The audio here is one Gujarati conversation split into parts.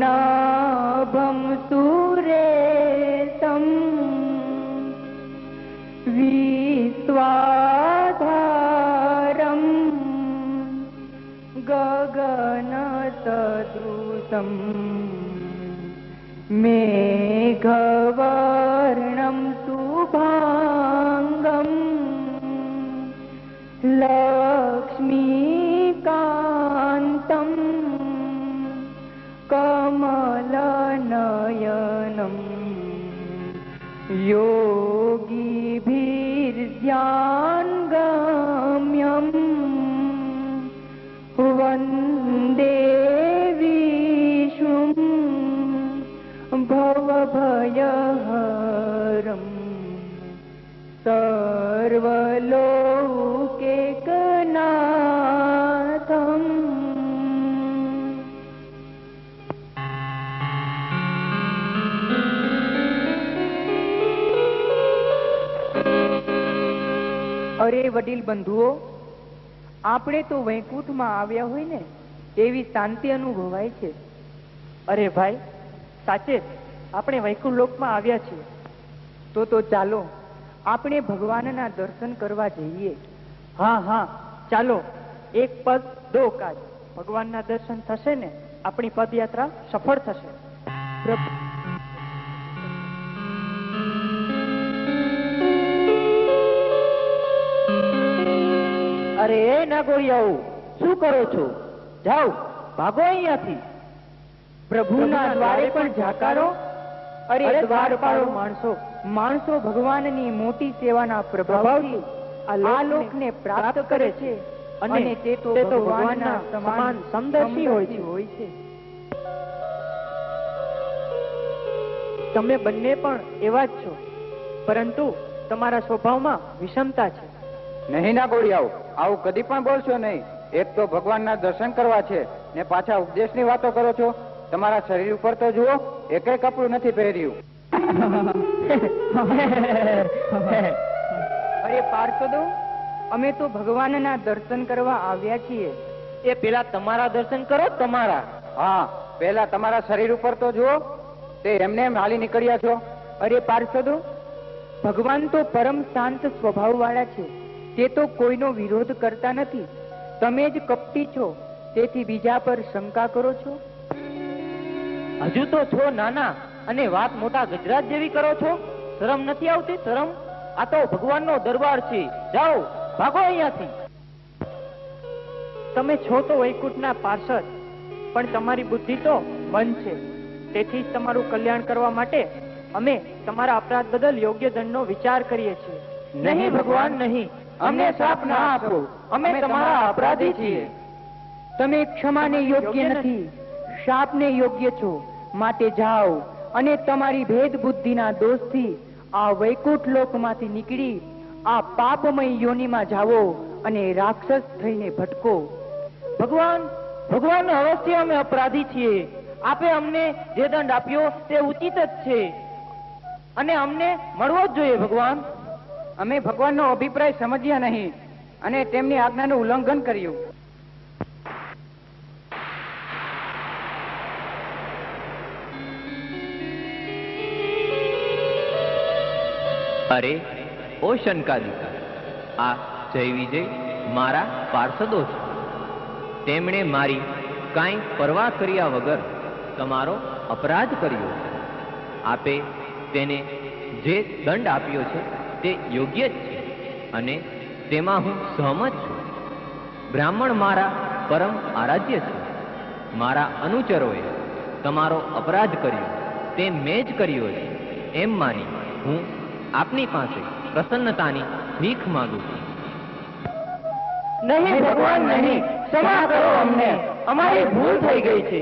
पद्मनाभं सुरेशं विश्वाधारं गगनसदृशं मेघवर्णं शुभांगं लक्ष्मीकान्तं कमलनयनं योगिभिर्ध्यानगम्यं वन्दे विष्णुं भवभयहरं सर्वलोकैकनाथम्। અરે વડીલ બંધુઓ, આપણે તો વૈકુંઠમાં આવ્યા હોય ને એવી શાંતિ અનુભવાય છે. અરે ભાઈ, સાચે આપણે વૈકુંઠ લોકમાં આવ્યા છીએ. તો ચાલો આપણે ભગવાનના દર્શન કરવા જઈએ. હા હા, ચાલો. એક પદ દો કાજ. ભગવાનના દર્શન થશે ને આપણી પદયાત્રા સફળ થશે. અરે એ નાગોડિયાઓ, શું કરો છો? જાઓ, ભાગો અહીંયાથી. પ્રભુના દ્વારે પણ જાકારો. અરે દ્વારપાળો માણસો ભગવાનની મોટી સેવાના પ્રભાવથી આ લોકને પ્રાપ્ત કરે છે અને તે તો ભગવાનના સમાન સમદર્શી હોય છે. તમે બંને પણ એવા જ છો, પરંતુ તમારા સ્વભાવમાં વિષમતા છે. નહીં ના ગોળિયાઓ, આવું કદી પણ બોલશો નહીં. એક તો ભગવાનના દર્શન કરવા છે ને પાછા ઉપદેશની વાતો કરો છો. તમારા શરીર ઉપર તો જુઓ, એકેય કપડું નથી પહેર્યું. અરે પાર્ષદો, અમે તો ભગવાનના દર્શન કરવા આવ્યા છીએ. એ પેલા તમારા દર્શન કરો. તમારા હા, પેલા તમારા શરીર ઉપર તો જુઓ, તે એમને એમ હાલી નીકળ્યા છો. અરે પાર્ષદો, ભગવાન તો પરમ શાંત સ્વભાવ વાળા છે. તે તો કોઈનો વિરોધ કરતા નથી. તમે જ કપટી છો, તેથી બીજા પર શંકા કરો છો. હજુ તો છો નાના અને વાત મોટા ગજરાત જેવી કરો છો. શરમ નથી આવતી? શરમ? આ તો ભગવાનનો દરબાર છે. જાઓ, ભાગો અહીંયાથી. તમે છો તો વૈકુંઠના પાર્ષદ, પણ તમારી બુદ્ધિ તો બંધ છે. તેથી જ તમારું કલ્યાણ કરવા માટે અમે તમારા અપરાધ બદલ યોગ્ય દંડનો વિચાર કરીએ છીએ. નહીં ભગવાન, નહીં. અમને શ્રાપ ના આપો. અમે તમારા અપરાધી છીએ. તમે ક્ષમાને યોગ્ય નથી, શાપને યોગ્ય છો. માટે જાઓ અને તમારી ભેદ બુદ્ધિના દોષથી આ વૈકુંઠ લોકમાંથી નીકળી આ પાપમય યોનિમાં જાઓ અને રાક્ષસ થઈને ભટકો. ભગવાન અવશ્ય અમે અપરાધી છીએ. આપે અમને જે દંડ આપ્યો તે ઉચિત જ છે અને અમને મળવો જ જોઈએ. ભગવાન, અમે ભગવાનનો અભિપ્રાય સમજ્યા નહીં અને તેમની આજ્ઞાનું ઉલ્લંઘન કર્યું. અરે ઓ શંકાદિકા, આ જય વિજય મારા પાર્ષદો છે. તેમણે મારી કાંઈ પરવા કર્યા વગર તમારો અપરાધ કર્યો છે. આપે તેને જે દંડ આપ્યો છે તે યોગ્ય જ છે અને તેમાં હું સહમત છું. બ્રાહ્મણ મારા પરમ આરાધ્ય છે. મારા અનુચરોએ તમારો અપરાધ કર્યો તે મેં જ કર્યો છે એમ માની હું આપની પાસે પ્રસન્નતાની ભીખ માંગુ છું. નહીં ભગવાન નહીં, ક્ષમા કરો અમને, અમારી ભૂલ થઈ ગઈ છે.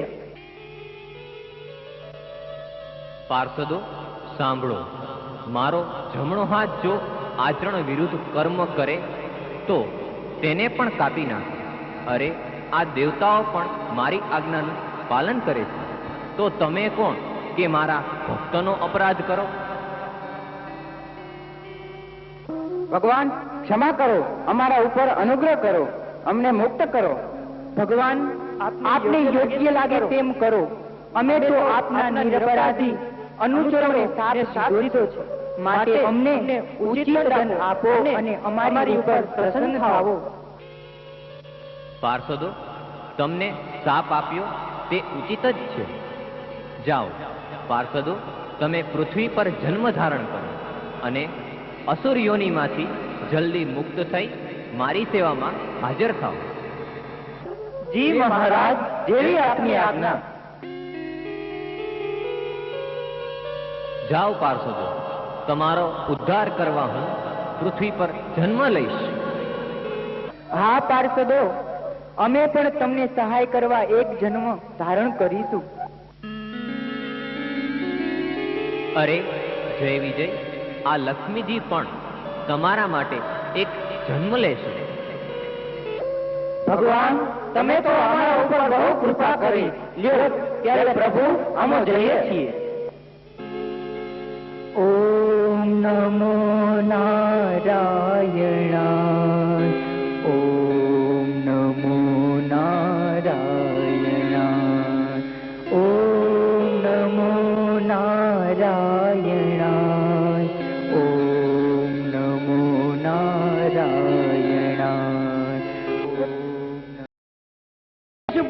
પાર્ષદો સાંભળો, મારો જમણો હાથ જો આચરણ વિરુદ્ધ કર્મ કરે તો તેને પણ કાપી નાખે. અરે આ દેવતાઓ પણ મારી આજ્ઞાનું પાલન કરે છે, તો તમે કોણ કે મારા ભક્તનો અપરાધ કરો? ભગવાન ક્ષમા કરો, અમારા ઉપર અનુગ્રહ કરો, અમને મુક્ત કરો. ભગવાન આપને યોગ્ય લાગે તેમ કરો. અમે તો આપના નિરપરાધી અનુચરોને સાથ દીધો છે, માટે અમને ઉચિત દંડ આપો અને અમારી ઉપર પ્રસન્ન થાઓ. પાર્ષદો, તમને શાપ આપ્યો તે ઉચિત જ છે. જાઓ પાર્ષદો, તમે પૃથ્વી પર જન્મ ધારણ કરો અને અસુર યોનિમાંથી જલ્દી મુક્ત થઈ મારી સેવામાં હાજર થાઓ. જી મહારાજ, જેવી આપની આજ્ઞા. જાઓ પાર્ષદો, તમારો ઉદ્ધાર કરવા હું પૃથ્વી પર જન્મ લઈશ. હા પાર્ષદો, અમે પણ તમને સહાય કરવા એક જન્મ ધારણ કરીશું. અરે જય વિજય, આ લક્ષ્મીજી પણ તમારા માટે એક જન્મ લેશે. ભગવાન, તમે તો અમારા ઉપર બહુ કૃપા કરી. લ્યો ત્યારે પ્રભુ, અમે જઈએ છીએ. ઓમ નમો નારાયણાય. ઓમ નમો નારાયણાય. ઓમ નમો નારાયણાય. ઓમ નમો નારાયણાય.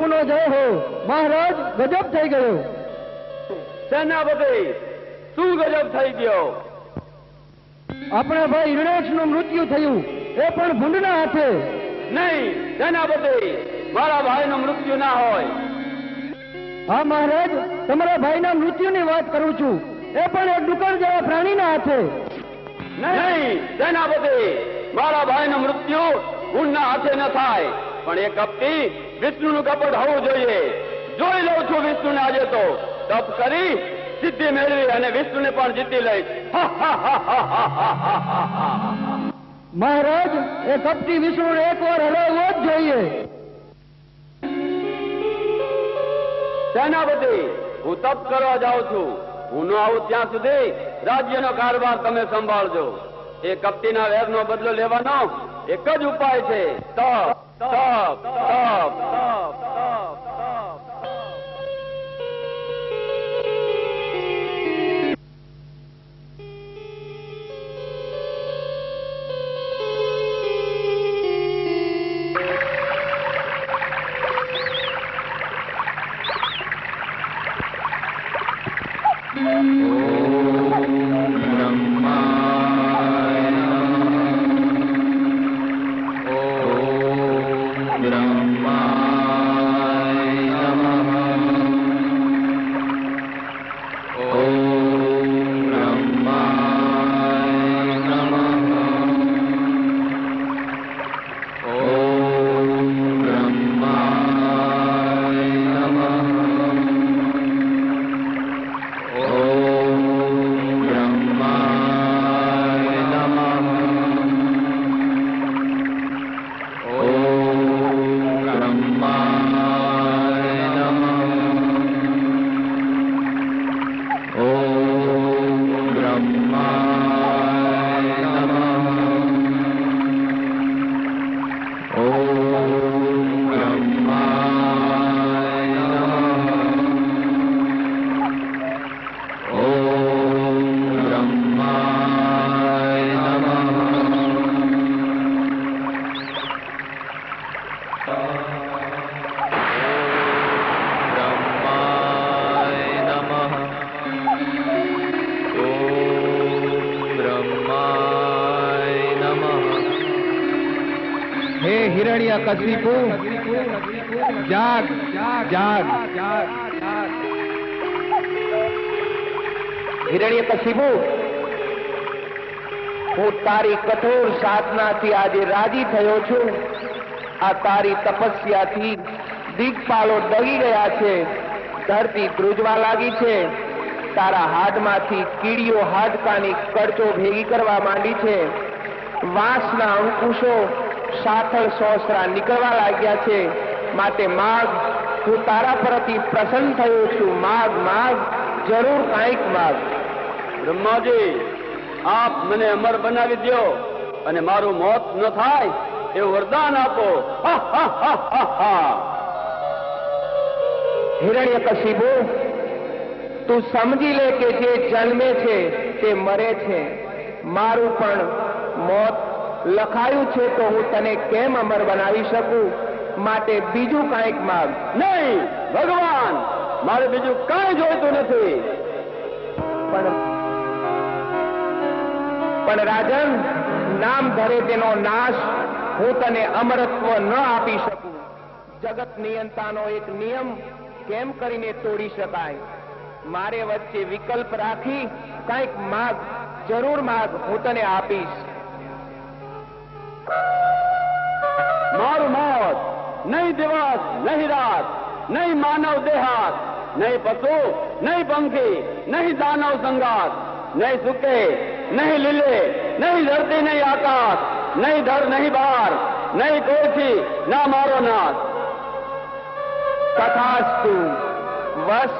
પુનો જય હો મહારાજ, ગજબ થઈ ગયો. સેનાપતિ, શું ગજબ થઈ ગયો? આપણા ભાઈ હિરણેશ નું મૃત્યુ થયું, એ પણ ભૂંડના હાથે. નહીં સેનાપતિ, મારા ભાઈનું મૃત્યુ ના હોય. હા મહારાજ, તમારા ભાઈના મૃત્યુની વાત કરું છું, એ પણ એક ડુક્કર જેવા પ્રાણીના હાથે. નહીં સેનાપતિ, મારા ભાઈનું મૃત્યુ ઊંડના હાથે ન થાય, પણ એ કપટી વિષ્ણુનું કપટ હોવું જોઈએ. જોઈ લઉં છું વિષ્ણુને આજે તો. તપ કરી સિદ્ધિ મેળવી અને વિષ્ણુને પણ જીતી લઈશ. મહારાજ, એ કપટી વિષ્ણુને એકવાર હરાવવો જ જોઈએ. સેનાપતિ, હું તપ કરવા જાઉં છું. હું ન આવું ત્યાં સુધી રાજ્યનો કારભાર તમે સંભાળજો. એ કપટીના વેરનો બદલો લેવાનો એક જ ઉપાય છે, તપ તપ તપ તપ તપ. હે હિરણ્યકશિપુ, જાગ જાગ જાગ. હિરણ્યકશિપુ, હું તારી કઠોર સાધનાથી આજે રાજી થયો છું. આ તારી તપસ્યાથી દિગ્પાલો ડગી ગયા છે, ધરતી ધ્રુજવા લાગી છે. તારા હાડમાંથી કીડીઓ હાડકાની કડચો ભેગી કરવા માંડી છે. વાંસના અંકુશો સાથળ સોસરા નીકળવા લાગ્યા છે. માટે માગ, હું તારા પરથી પ્રસન્ન થયો છું. માગ માગ, જરૂર કાંઈક માગ. બ્રહ્માજી, આપ મને અમર બનાવી દો અને મારું મોત ન થાય એવું વરદાન આપો. હિરણ્યકશિપુ, તું સમજી લે કે જે જન્મે છે તે મરે છે. મારું પણ મોત લખાયું છે તો હું તને કેમ અમર બનાવી શકું? માટે બીજું કાંઈક માંગ. નહીં ભગવાન, મારે બીજું કાંઈ જોઈતું નથી. પણ રાજન, નામ ધરે તેનો નાશ હું તને અમરત્વ ન આપી શકું. જગત નિયંતાનો એક નિયમ કેમ કરીને તોડી શકાય? મારે વચ્ચે વિકલ્પ રાખી કંઈક માગ, જરૂર માગ, હું તને આપીશ. મારું મોત નહીં દિવસ, નહીં રાત, નહીં માનવ દેહાત, નહીં પશુ, નહીં પંખી, નહીં દાનવ સંગાત, નહીં સુકે, નહીં લીલે, નહીં ધરતી, નહીં આકાશ, નહીં ધર, નહીં બહાર, નહીં કોઈથી, ના મારો નાથ. તથાસ્તુ. બસ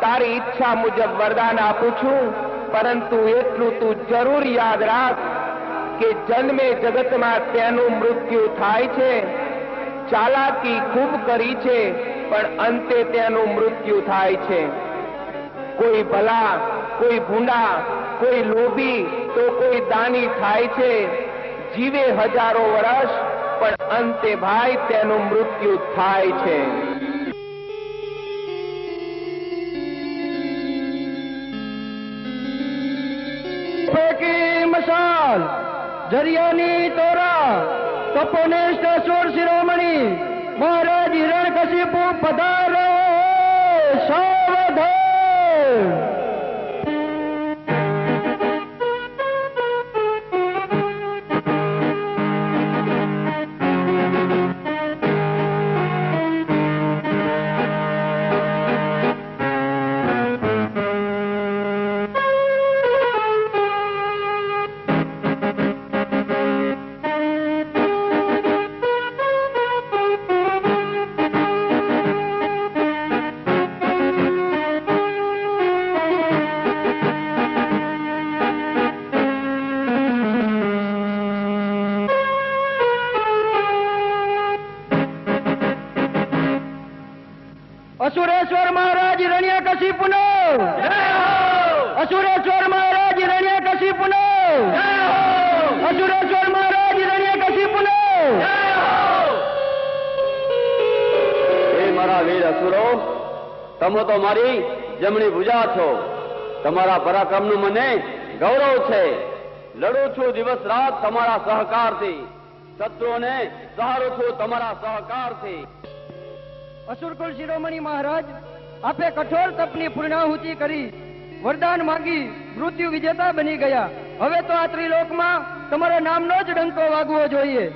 તારી ઈચ્છા મુજબ વરદાન આપું છું. પરંતુ એટલું તું જરૂર યાદ રાખ કે જન્મે જગતમાં તેનું મૃત્યુ થાય છે. ચાલાકી ખૂબ કરી છે, પણ અંતે તેનું મૃત્યુ થાય છે. કોઈ ભલા, કોઈ ભૂંડા, કોઈ લોભી તો કોઈ દાની થાય છે. જીવે હજારો વર્ષ, પણ અંતે ભાઈ તેનું મૃત્યુ થાય છે. મશાલ જરિયાની તોરા તપોનિષ્ઠ સુર શિરોમણી મહારાજ હિરણ્યકશિપુ પધારો. સાવધાન. અસુરેશ્વર મહારાજ હિરણ્યકશિપુનો અસુરેશ્વર મહારાજ હિરણ્યકશિપુનો અસુરેશ્વર મહારાજ હિરણ્યકશિપુનો. હે મારા વીર અસુરો, તમે તો મારી જમણી ભુજા છો. તમારા પરાક્રમનું મને ગૌરવ છે. લડું છું દિવસ રાત તમારા સહકારથી. શત્રુઓને સહારું છું તમારા સહકારથી. અસુરકુલ શિરોમણી મહારાજ, આપે કઠોર તપની પૂર્ણાહુતિ કરી વરદાન માંગી મૃત્યુ વિજેતા બની ગયા. હવે તો આ ત્રિલોકમાં તમારા નામનો જ ડંકો વાગવો જોઈએ.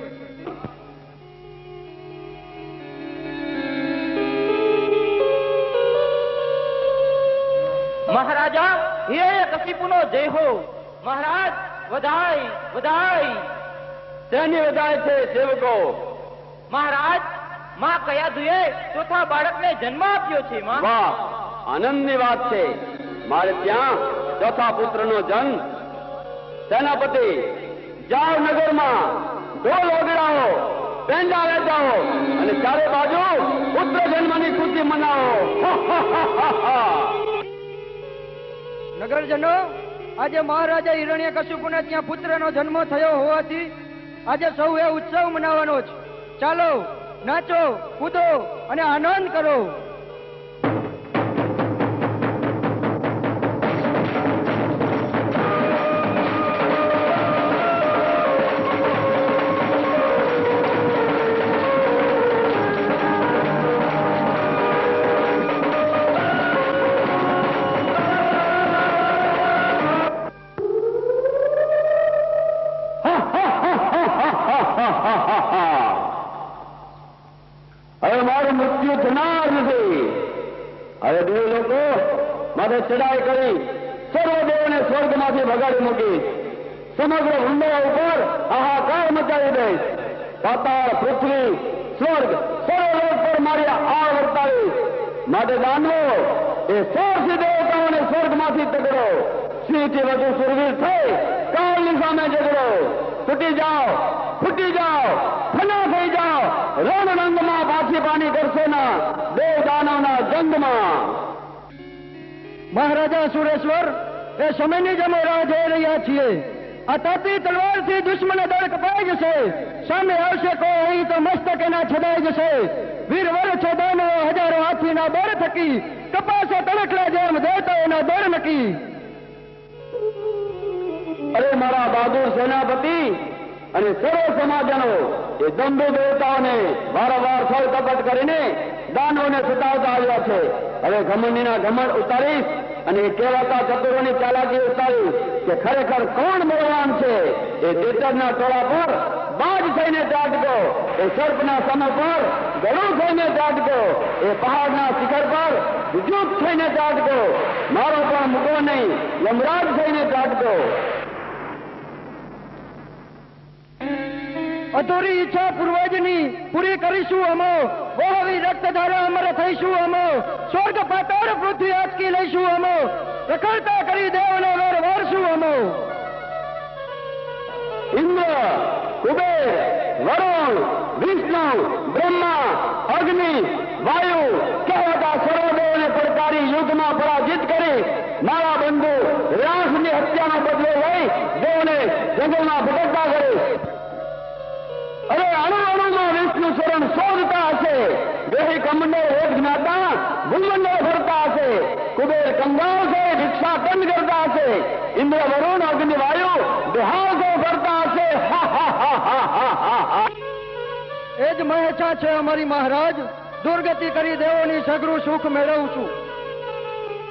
મહારાજા હિરણ્યકશિપુનો જય હો. મહારાજ વધાઈ વધાઈ. તેની વધાય છે સેવકો. મહારાજ, માં કયાધુએ ચોથા બાળકને જન્મ આપ્યો છે. માં, વાહ, આનંદની વાત છે. મારે ત્યાં ચોથા પુત્રનો જન્મ. સેનાપતિ, જાઓ નગરમાં, ઢોલ વગાડો, પેંડા વેચાવો અને ચારે બાજુ પુત્ર જન્મની ખુશી મનાવો. નગરજનો, આજે મહારાજા હિરણ્યકશિપુને ત્યાં પુત્રનો જન્મ થયો હોવાથી આજે સૌએ ઉત્સવ મનાવવાનો છે. ચાલો, નાચો, કૂદો અને આનંદ કરો. થનાર નથી. હવે દેવ લોકો માથે ચડાઈ કરી સર્વ દેવોને સ્વર્ગમાંથી ભગાડી મૂકી સમગ્ર ભૂંડા ઉપર હાહાકાર મચાવી દઈશ. પાતાળ, પૃથ્વી, સ્વર્ગ સર્વલોક પર મારી આળ વર્તાવી. માટે દાનવો એ 100 દેવતાઓને સ્વર્ગમાંથી તગડો, સિંહથી વધુ સુરવીર થઈ કાળની સામે ઝઘડો. તૂટી જાઓ, ફૂટી જાઓ, ફના થઈ જાઓ, રણરંગમાં પાછી પાણી કરશો ના દેવ દાનવના જંગમાં. મહારાજા સુરેશ્વર, એ સમયની જ અમે રાહ જોઈ રહ્યા છીએ. આ તાપી તલવારથી દુશ્મન દળ કપાઈ જશે. સામે આવશે કોઈ અહીં તો મસ્તક એના છદાઈ જશે. વીર વર છોદાનો હજારો હાથીના બળ થકી કપાસે તણખલા જેમ દેવતાઓના દળ નકી. અરે મારા બહાદુર સેનાપતિ અને સર્વ સમાજનો એ દંભુ દેવતાઓને વારંવાર છળ કપટ કરીને દાનવોને સતાવતા આવ્યા છે. હવે ઘમંડીના ઘમંડ ઉતારીશ અને કહેવાતા ચતુરોની ચાલાકી ઉતારીશ કે ખરેખર કોણ બળવાન છે. એ દેતરના ટોળા પર બાજ થઈને ચાટકો, એ સર્પના સમ પર ગળું થઈને ચાટકો, એ પહાડના શિખર પર વિદ્યુત થઈને ચાટકો, મારો પણ મૂકો નહીં યમરાજ થઈને ચાટકો. અધૂરી ઈચ્છા પૂર્વજની પૂરી કરીશું અમો. વહાવી રક્તધારા અમર થઈશું અમો. સ્વર્ગ પાતાળ પૃથ્વી આંચકી લઈશું અમો. રખડતા કરી દેવનો વેર વારશું અમો. ઇન્દ્ર, કુબેર, વરુણ, વિષ્ણુ, બ્રહ્મા, અગ્નિ, વાયુ કહેવાતા સર્વદેવોને પડકારી યુદ્ધમાં પરાજિત કરી મારા બંધુ રાસની હત્યાનો બદલો લઈ દેવને જંગલમાં ભટકતા કરીશ. અરે અણુ અણુમાં વિષ્ણુ શરણ શોધતા હશે. દેહી કમંડો એક જ્ઞાતા ભૂમંડો ફરતા હશે. કુબેર કંગાળ છે ભિક્ષા કંદ કરતા હશે. ઇન્દ્ર, વરુણ, અગ્નિ, વાયુ દેહાસો કરતા હશે. એ જ મહેચ્છા છે અમારી મહારાજ. દુર્ગતિ કરી દેવોની સગરું સુખ મેળવું છું.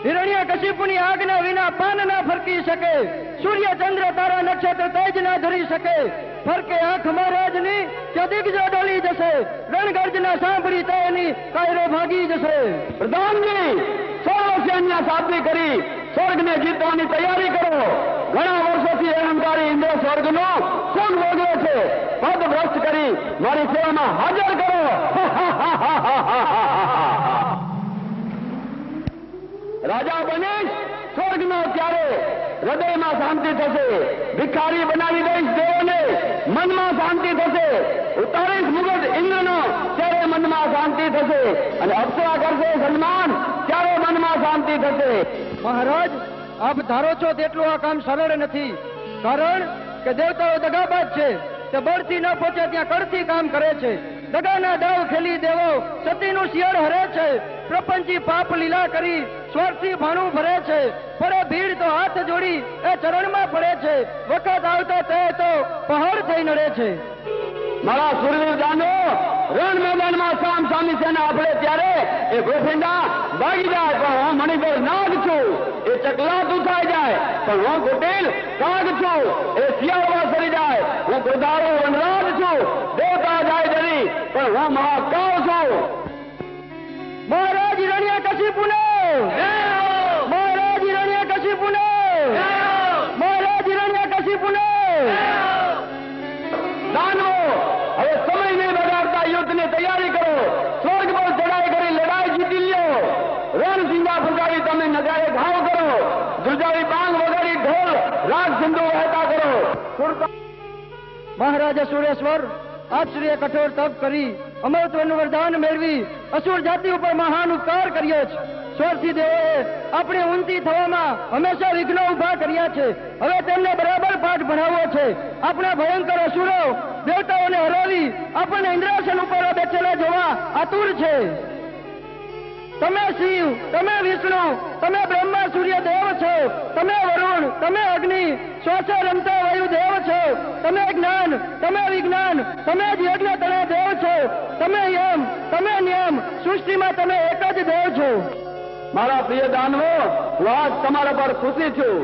હિરણ્યકશિપુની આજ્ઞા વિના પાન ના ફરકી શકે. સૂર્ય, ચંદ્ર, તારા, નક્ષત્ર તેજ ના ધરી શકે. ફરકે આંખ મહારાજની કે દિગ્જો ડોલી જશે. રણગર્જના સાંભળી તેની કાયરો ભાગી જશે. પ્રધાનજી, સર્વ સૈન્ય સાબરી કરી સ્વર્ગને જીતવાની તૈયારી કરો. ઘણા વર્ષોથી અહંકારી ઇન્દ્ર સ્વર્ગનો સુખ ભોગવે છે. પદ ભ્રષ્ટ કરી મારી સેવામાં હાજર કરો. રાજા બનીશ સ્વર્ગનો ત્યારે હૃદયમાં શાંતિ થશે. ભિખારી બનાવી દઈશ દેવોને, મનમાં શાંતિ થશે. ઉતારીશ મુગટ ઇન્દ્રનો ત્યારે મનમાં શાંતિ થશે. અને અપ્સરા કરશે સન્માન ત્યારે મનમાં શાંતિ થશે. મહારાજ, આપ ધારો છો તેટલું આ કામ સરળ નથી. કારણ કે દેવતાઓ દગાબાજ છે. તે બળથી ન પહોંચે ત્યાં કળથી કામ કરે છે. દગાના દાવ ખેલી દેવો સતીનું શિયાળ હરે છે. પ્રપંચી પાપ લીલા કરી સ્વાર્થી ભાણું ભરે છે. પડે ભીડ તો હાથ જોડી એ ચરણમાં પડે છે. વખત આવતા તે તો પહાડ થઈ નડે છે. મારા સુરવીર દાનો રણ મેદાનમાં સામ સામી સેના આપડે ત્યારે એ ગોફિંડા ભાગી જાય પણ હું મણિબળ નાગ છું. એ ચકલા દુખાઈ જાય પણ હું કુટિલ કાગ છું. એ શિયાળમાં સરી જાય હું ગોધાળો વનરાજ છું. દેવતા જાય ડરી પણ હું મહાકાળ છું. મહારાજ હિરણ્યકશિપુને મહારાજ હિરણ્યકશિપુને મહારાજ હિરણ્યકશિપુને. દાનવો, હવે સમય નહીં બગાડતા યુદ્ધની તૈયારી કરો. સ્વર્ગ પર ચડાઈ કરી લડાઈ જીતી લ્યો. રણસિંગા ફુગાવી તમે નજારે ઘાવ કરો. ધ્રુજાવી બાંગ વગાડી ઢોલ રાગ સિંધુ વહેતા કરો. મહારાજા સુરેશ્વર, આપ શ્રીએ કઠોર તપ કરી અમરત્વનું વરદાન મેળવી અસુર જાતિ ઉપર મહાન ઉપકાર કર્યો છે. સ્વરથી દેવોએ આપણે ઉન્નતિ થવામાં હંમેશા વિઘ્નો ઉભા કર્યા છે. હવે તેમને બરાબર પાઠ ભણાવવો છે. આપણા ભયંકર અસુરો દેવતાઓને હરાવી આપણને ઇન્દ્રાસન ઉપર બેઠેલા જોવા આતુર છે. તમે શિવ, તમે વિષ્ણુ, તમે બ્રહ્મા સૂર્ય દેવ છો. તમે વરુણ, તમે અગ્નિ, શ્વાસે રમતા વાયુ દેવ છો. તમે જ્ઞાન, તમે વિજ્ઞાન, તમે જ યજ્ઞ તણે દેવ છો. તમે યમ, તમે નિયમ, સૃષ્ટિમાં તમે એક જ દેવ છો. મારા પ્રિય દાનવો, હું આજ તમારા પર ખુશી છું.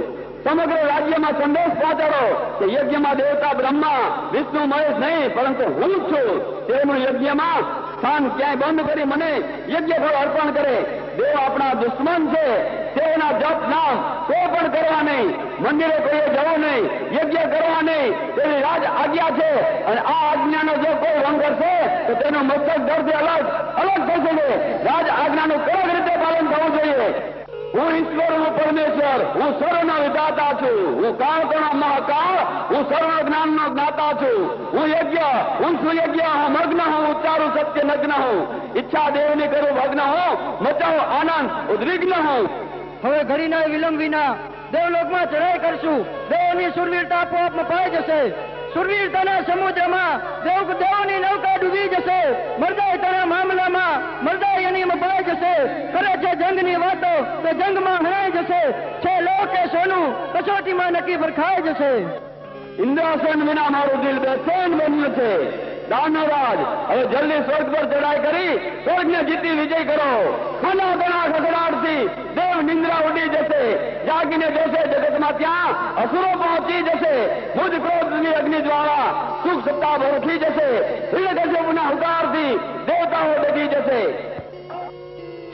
સમગ્ર રાજ્યમાં સંદેશ પહોંચાડો કે યજ્ઞમાં દેવતા બ્રહ્મા વિષ્ણુ મહેશ નહીં પરંતુ હું છું. તેમનું યજ્ઞમાં સ્થાન ક્યાંય બંધ કરી મને યજ્ઞ ફળ અર્પણ કરે. દેવ આપણા દુશ્મન છે, તેઓના જપ નામ કોઈ પણ કરવા નહીં, મંદિરે કોઈએ જવું નહીં, યજ્ઞ કરવા નહીં, તેની રાજ આજ્ઞા છે. અને આ આજ્ઞાનો જો કોઈ ભંગ કરશે તો તેનો મસ્તક ધરથી અલગ થશે. રાજ આજ્ઞાનું કડક રીતે પાલન થવું જોઈએ. હું ઈશ્વર, હું પરમેશ્વર, હું સર્વનો વિધાતા છું, હું કાળકોનો મહાકાળ, હું સર્વ જ્ઞાનનો જ્ઞાતા છું, હું યજ્ઞ, હું સુયજ્ઞ, હું મગ્ન હું, ઉચ્ચારું સત્ય નગ્ન હું, ઈચ્છા દેવની કરું ભગ્ન હું, મચાવું આનંદ ઉદ્વિગ્ન હું. હવે ઘડીના વિલંબ વિના દેવલોકમાં ચઢાઈ કરશું. દેવોની સુરવીરતા આપોઆપ મપાઈ જશે. સુરવીરતાના સમુદ્રમાં દેવોની નૌકા ડૂબી જશે. મરદાઈતાના મામલામાં મરદાઈ એની મપાઈ જશે. કરે છે જંગની વાતો તો જંગમાં હણાઈ જશે. છે લોક કે સોનું કસોટીમાં નક્કી ભરખાઈ જશે. ઇન્દ્રાસન વિના મારું દિલ બેચેન બન્યું છે. દાનવરાજ, હવે જલ્દી સ્વર્ગ પર ચડાઈ કરી સ્વર્ગને જીતી વિજય કરો. ખાના ગણા ખખડાટથી દેવ નિંદ્રા ઉડી જશે. જાગીને જોશે જગતમાં ત્યાં અસુરો પહોંચી જશે. મુજ ક્રોધની અગ્નિ જ્વાળા સુખ સત્તા ભરખી જશે. હિરણ્યકશ્યપુના હુંકારથી દેવતાઓ ડગી જશે.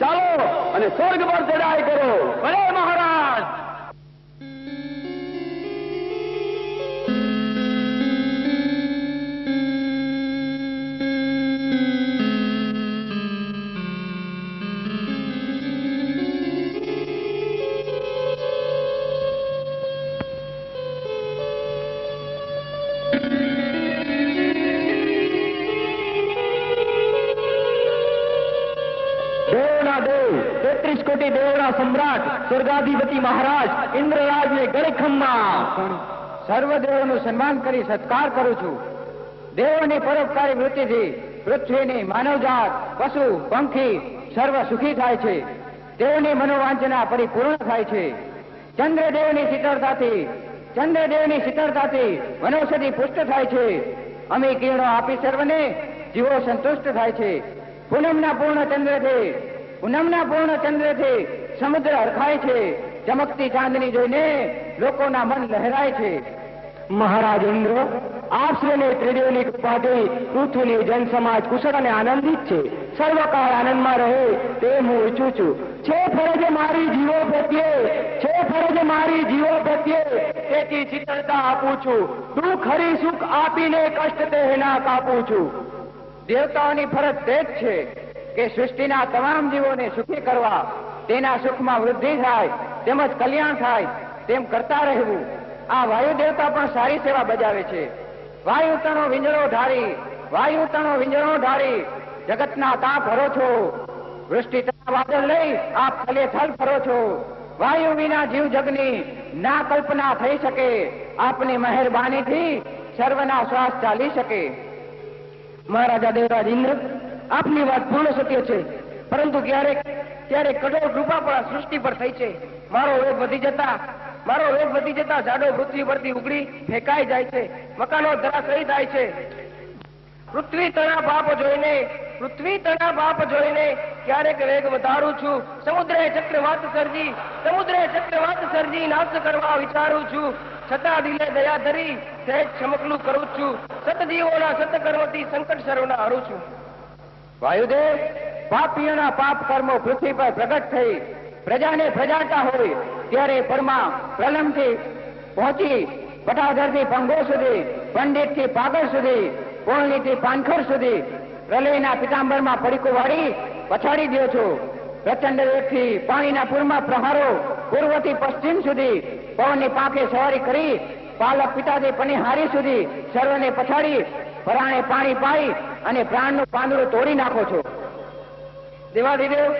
ચાલો અને સ્વર્ગ પર ચડાઈ કરો. ભલે મહારાજ. કોટી દેવના સમ્રાટ સ્વર્ગાધિપતિ મહારાજ ઇન્દ્રરાજને ગળખમમાં સર્વ દેવોનું સન્માન કરી સત્કાર કરું છું. દેવોની પરોપકારી વૃત્તિથી પૃથ્વીની માનવજાત, પશુ, પંખી સર્વ સુખી થાય છે. દેવની મનોવાંછના પરિપૂર્ણ થાય છે. ચંદ્રદેવની શીતળતાથી વનૌષધિ પુષ્ટ થાય છે. અમી કિરણો આપી સર્વને જીવો સંતુષ્ટ થાય છે. પૂનમના પૂર્ણ ચંદ્રથી સમુદ્ર હરખાય છે. ચમકતી ચાંદની જોઈને લોકોના મન લહેરાય છે. મહારાજ ઇન્દ્ર, આશ્રયને ત્રિદેવની કૃપાથી પૃથ્વીની જન સમાજ કુશળ અને આનંદિત છે. સર્વકાળ આનંદમાં રહે તે હું ઈચ્છું છું. છે ફરજ મારી જીવો પ્રત્યે તેથી શીતળતા આપું છું. દુઃખ હરી સુખ આપીને કષ્ટ તે ના કાપું છું. દેવતાઓની ફરજ તે જ છે કે સૃષ્ટિના તમામ જીવોને સુખી કરવા, તેના સુખમાં વૃદ્ધિ થાય તેમજ કલ્યાણ થાય તેમ કરતા રહેવું. આ વાયુ દેવતા પણ સારી સેવા બજાવે છે. વાયુ તણો વિંજણો ઢાળી જગતના તાપ હરો છો. વૃષ્ટિ તથા વાદળ લઈ આપ થલે થલ ફરો છો. વાયુ વિના જીવ જગની ના કલ્પના થઈ શકે. આપની મહેરબાનીથી સર્વના શ્વાસ ચાલી શકે. મહારાજા દેવરાજ ઇન્દ્ર, આપની વાત પૂર્ણ સત્ય છે, પરંતુ ક્યારેક કઠોર કૃપા પણ આ સૃષ્ટિ પર થઈ છે. મારો વેગ વધી જતા ઝાડો પૃથ્વી પરથી ઉગડી ફેંકાઈ જાય છે. મકાનો ધરાશયી થાય છે. પૃથ્વી તણા બાપ જોઈને ક્યારેક વેગ વધારું છું. સમુદ્રે ચક્રવાત સર્જી નાશ કરવા વિચારું છું. છતાં દિલે દયા ધરી સહેજ ચમકલું કરું છું. સતજીવોના સતકર્મથી સંકટ સર્વના હારું છું. વાયુદેવ, પાપીઓના પાપ કર્મો પૃથ્વી પર પ્રગટ થઈ પ્રજાને પ્રજાતા હોય ત્યારે પ્રલંબથી પહોંચી પટાધરથી પંગો સુધી, પંડિતથી પાગળ સુધી, પોળણીથી પાનખર સુધી પ્રલયના પિતાંબરમાં પડીકો વાળી પછાડી દો છો. પ્રચંડ વેગથી પાણીના પૂરમાં પ્રહારો પૂર્વથી પશ્ચિમ સુધી પવનની પાંખે સવારી કરી પાલક પિતાથી પનિહારી સુધી સર્વને પછાડી પરાણે પાણી પાઈ અને પ્રાણનું પાંદડું તોડી નાખો છો. દેવાધિદેવ,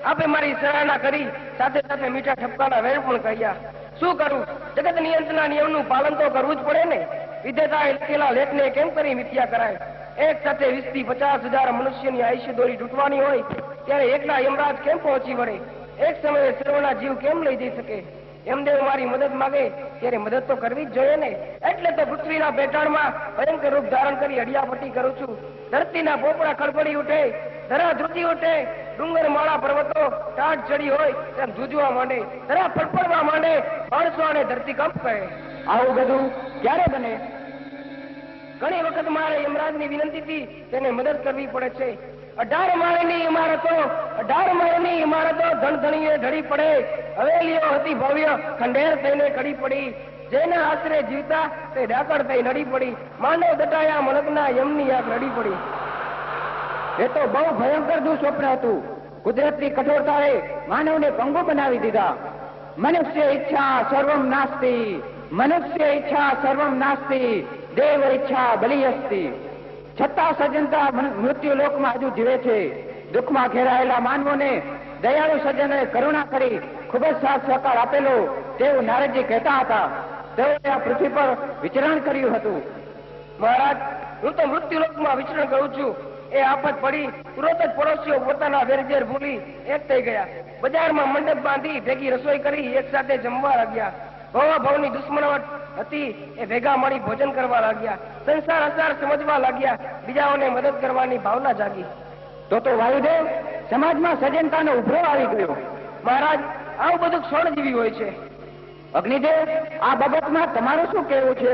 આપે મારી સરાહના કરી, સાથે સાથે મીઠા ઠપકાના વેણ પણ કહ્યા. શું કરું? જગત નિયંત્રણના નિયમનું પાલન તો કરવું જ પડે ને. વિધેતાએ લખેલા લેખને કેમ કરી મિથ્યા કરાય? એક સાથે 20 થી 50,000 મનુષ્યની આયુષ્ય દોરી તૂટવાની હોય ત્યારે એકલા યમરાજ કેમ પહોંચી વળે? એક સમયે સર્વના જીવ કેમ લઈ જઈ શકે? યમદેવ મારી મદદ માંગે ત્યારે મદદ તો કરવી જ જોઈએ ને. એટલે તો પૃથ્વીના પેટાળમાં ભયંકર રૂપ ધારણ કરી હડિયાપટ્ટી કરું છું. ધરતીના પોપડા ખડખડી ઉઠે, ધરા ધ્રુજી ઉઠે, ડુંગર માળા પર્વતો ટાઢ ચડી હોય તેમ ધ્રુજવા માંડે, ધરા ફડફડવા માંડે, માણસો અને ધરતીકંપ કહે. આવું બધું ક્યારે બને? ઘણી વખત મારે યમરાજની વિનંતીથી તેને મદદ કરવી પડે છે. 18 માળની ઇમારતો ધણધણીએ ઢળી પડે, હવેલીઓ હતી ભવ્ય ખંડેર થઈને કડી પડી, જેના આશરે જીવતા તે ડાકડ થઈ નડી પડી, માનવ દટાયા મનકના યમની આંખ રડી પડી. એ તો બહુ ભયંકર દુઃસ્વપ્ન હતું. કુદરતની કઠોરતાએ માનવને પંગુ બનાવી દીધા. મનુષ્ય ઈચ્છા સર્વમ નાસ્તિ, દેવ ઈચ્છા બલિયસ્તિ. છતાં સજ્જનતા મૃત્યુ લોકમાં હજુ જીવે છે. દુઃખમાં ઘેરાયેલા માનવોને દયાળુ સજ્જને કરુણા કરી ખૂબ જ સાથ સહકાર આપેલો તેવું નારદજી કહેતા હતા. તેઓએ આ પૃથ્વી પર વિચરણ કર્યું હતું. મહારાજ, હું તો મૃત્યુ લોકમાં વિચરણ કરું છું. એ આફત પડી, તુરત જ પડોશીઓ પોતાના વેરઝેર ભૂલી એક થઈ ગયા. બજારમાં મંડપ બાંધી ભેગી રસોઈ કરી એક સાથે જમવા લાગ્યા. ભવની દુશ્મનાવટ હતી એ ભેગા મળી ભોજન કરવા લાગ્યા. સંસાર અસાર સમજવા લાગ્યા. બીજાઓને મદદ કરવાની ભાવના જાગી. તો વાયુદેવ, સમાજમાં સજ્જનતાનો ઉભરો આવી ગયો. મહારાજ, આવું બધું ક્ષણજીવી હોય છે. અગ્નિદેવ, આ બાબતમાં તમારું શું કહેવું છે?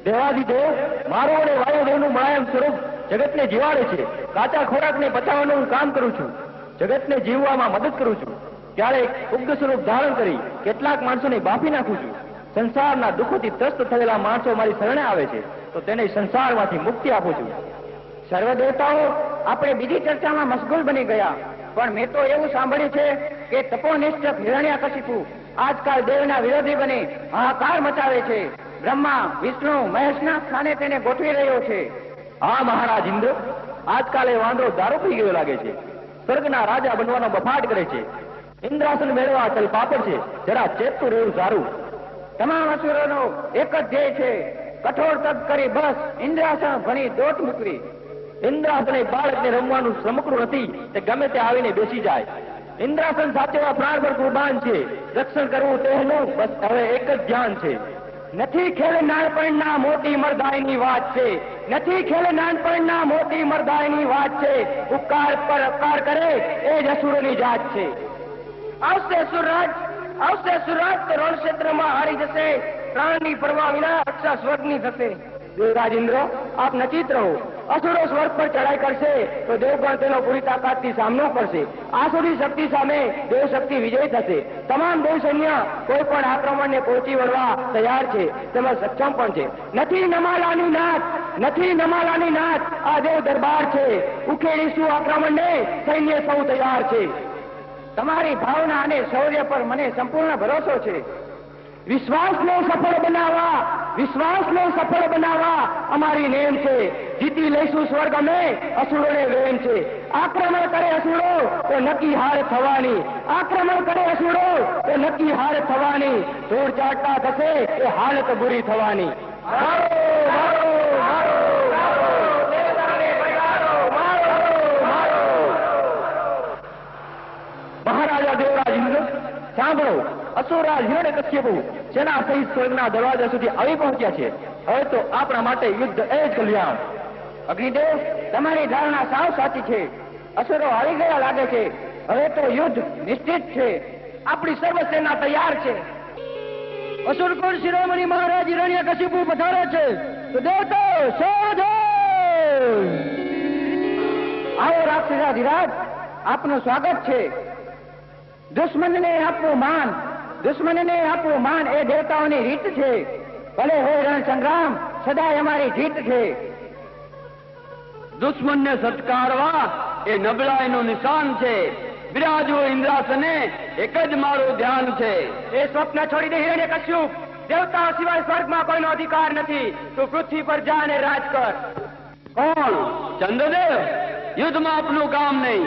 દેવાદિદેવ, મારું અને વાયુદેવનું માયમ સ્વરૂપ જગતને જીવાડે છે. કાચા ખોરાકને પચાવવાનું હું કામ કરું છું. જગતને જીવવામાં મદદ કરું છું. ક્યારેક ઉગ્ર સ્વરૂપ ધારણ કરી કેટલાક માણસોને બાફી નાખું છું. સંસારના દુઃખોથી ત્રસ્ત થયેલા માણસો મારી શરણે આવે છે તો તેને સંસારમાંથી મુક્તિ આપું છું. સર્વ દેવતાઓ, આપણે બીજી ચર્ચામાં મશગુલ બની ગયા, પણ મેં તો એવું સાંભળ્યું છે કે તપોનિષ્ઠ હિરણ્યકશિપુ આજકાલ દેવના વિરોધી બની હાહાકાર મચાવે છે. બ્રહ્મા, વિષ્ણુ, મહેશના સ્થાને તેને ગોઠવી રહ્યો છે. હા મહારાજ ઇન્દ્ર, આજકાલ એ વાંદરો દારૂ પી ગયો લાગે છે. સ્વર્ગના રાજા બનવાનો બફાટ કરે છે. ઇન્દ્રાસન મેળવવા ચલ પાપડ છે. જરા ચેતતું રહેવું સારું. તમામ અસુરોનો એક જ ધ્યેય છે, કઠોર તપ કરી બસ ઇન્દ્રાસન ભણી દોટ મૂકવી. ઇન્દ્રાસન એ બાળકને રમવાનું રમકડું નથી, તે ગમે તે આવીને બેસી જાય. ઇન્દ્રાસન સાચવવા પ્રાણભર કુરબાન છે. રક્ષણ કરવું તેનું બસ હવે એક જ ધ્યાન છે. નથી ખેલ નાનપણના મોટી મરદાઈની વાત છે. ઉપકાર પર અપકાર કરે એ જ અસુરોની જાત છે. આવશે સુરરાજ તો રણ ક્ષેત્રમાં હારી જશે. પ્રાણની પરવા વિના રક્ષા સ્વર્ગની થશે. દેવરાજ ઇન્દ્ર, આપ નચિત રહો. અસુરો સ્વર્ગ પર ચડાઈ કરશે તો દેવગણ તેનો પૂરી તાકાતથી સામનો કરશે. આસુરી શક્તિ સામે દેવ શક્તિ વિજય થશે. તમામ દેવ સૈન્ય કોઈ પણ આક્રમણને પહોંચી વળવા તૈયાર છે, તેમજ સક્ષમ પણ છે. નથી નમાલાની નાથ, આ દેવ દરબાર છે. ઉખેડીશું આક્રમણને, સૈન્ય સૌ તૈયાર છે. તમારી ભાવના અને શૌર્ય પર મને સંપૂર્ણ ભરોસો છે. વિશ્વાસને સફળ બનાવવા અમારી નેમ છે. જીતી લઈશું સ્વર્ગ અમે, અસુરોને વેમ છે. આક્રમણ કરે અસુરો તો નક્કી હાર થવાની. ધૂળ ચાટતા થશે એ હાલત બુરી થવાની. મહારાજા દેવરાજ ઇન્દ્ર, સાંભળો. અસુરરાજ હિરણ્યકશ્યપુ સેના સહિત સ્વર્ગના દરવાજા સુધી આવી પહોંચ્યા છે. હવે તો આપણા માટે યુદ્ધ એ જ કલ્યાણ. અગ્નિદેવ, તમારી ધારણા સાવ સાચી છે. અસુરો આવી ગયા લાગે છે. હવે તો યુદ્ધ નિશ્ચિત છે. આપણી સર્વ સેના તૈયાર છે. અસુરકુળ શિરોમણી મહારાજ હિરણ્યકશિપુ પધારે છે. તો દેવતાઓ સાવધાન! આવો રાક્ષસાધિરાજ, આપનું સ્વાગત છે. દુશ્મનને આપવું માન એ દેવતાઓની રીત છે. ભલે હોય રણ સંગ્રામ, સદાય અમારી જીત છે. દુશ્મનને સત્કારવા એ નબળાઈનું નિશાન છે. બિરાજવું ઇન્દ્રાસને એક જ મારું ધ્યાન છે. એ સ્વપ્ન છોડી દે હિરણ્યકશ્યપ. દેવતાઓ સિવાય સ્વર્ગમાં કોઈનો અધિકાર નથી. તું પૃથ્વી પર જા અને રાજ કર. કોણ? ચંદ્રદેવ, યુદ્ધમાં આપનું કામ નહીં.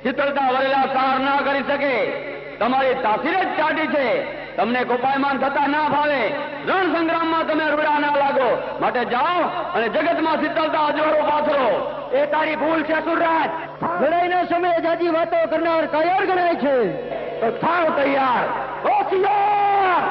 શીતળતા વરેલા સાર ના કરી શકે. તમારી તાસીર જ ચાટી છે. તમને કોપાયમાન થતા ના ભાવે. રણ સંગ્રામમાં તમે રૂડા ના લાગો. માટે જાઓ અને જગતમાં શીતળતા અજવાળો પાથરો. એ તારી ભૂલ છે અસુરરાજ. લડાઈના સમયે જાજી વાતો કરનાર કાયર ગણાય છે. તો થાવ તૈયાર. હોશિયાર!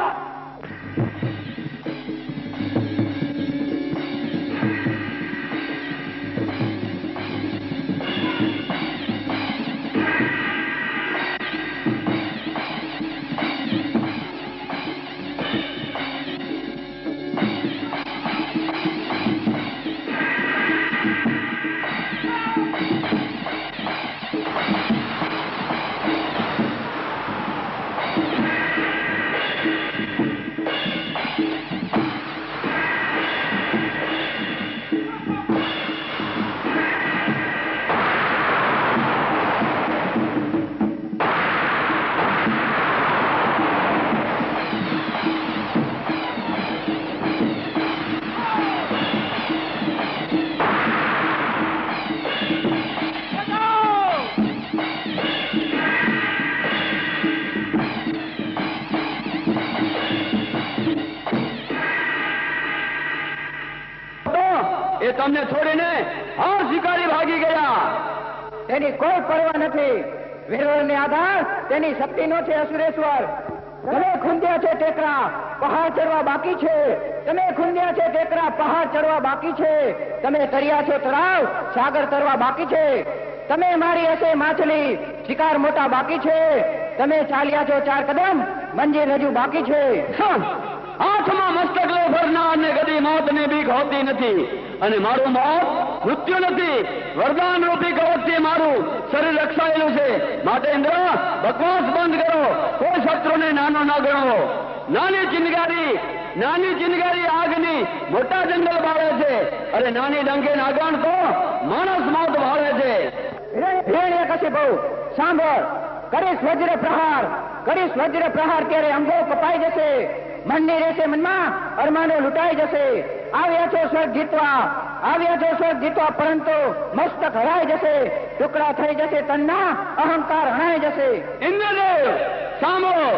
તમને છોડીને હાર શિકારી ભાગી ગયા. તેની કોઈ પરવા નથી. વિરોધને આધાર તેની શક્તિનો છે અસુરેશ્વર. તમે ખૂંદ્યા છે ટેકરા, પહાડ ચડવા બાકી છે. તમે ખૂંદ્યા છે ટેકરા, પહાડ ચડવા બાકી છે. તમે તર્યા છો તળાવ, સાગર તરવા બાકી છે. તમે મારી હશે માછલી, શિકાર મોટા બાકી છે. તમે ચાલ્યા છો 4 કદમ, મંજિર હજુ બાકી છે. હાથમાં મસ્તક લે ભરનાર ને કદી મોતની બીક હોતી નથી. અને મારું મોત મૃત્યુ નથી, વરદાન રૂપી કવચથી મારું શરીર રક્ષાયેલું છે. માટે ઇન્દ્ર, બકવાસ બંધ કરો. કોઈ શત્રુને નાનો ના ગણો. નાની ચિનગારી આગની મોટા જંગલ બાળે છે. અરે નાની ડંકે નાગણ તો માણસ મોત ભાળે છે. હિરણ્યકશિપુ, સાંભળ. કરીશ વજ્ર પ્રહાર, ત્યારે અંગો કપાઈ જશે. મનની રહેશે મનમાં, અરમાનો લૂંટાઈ જશે. આવ્યા છો સ્વર્ગ જીતવા, પરંતુ મસ્તક હરાઈ જશે. ટુકડા થઈ જશે તનના, અહંકાર હણાઈ જશે. ઇન્દ્રદેવ સાંભળો.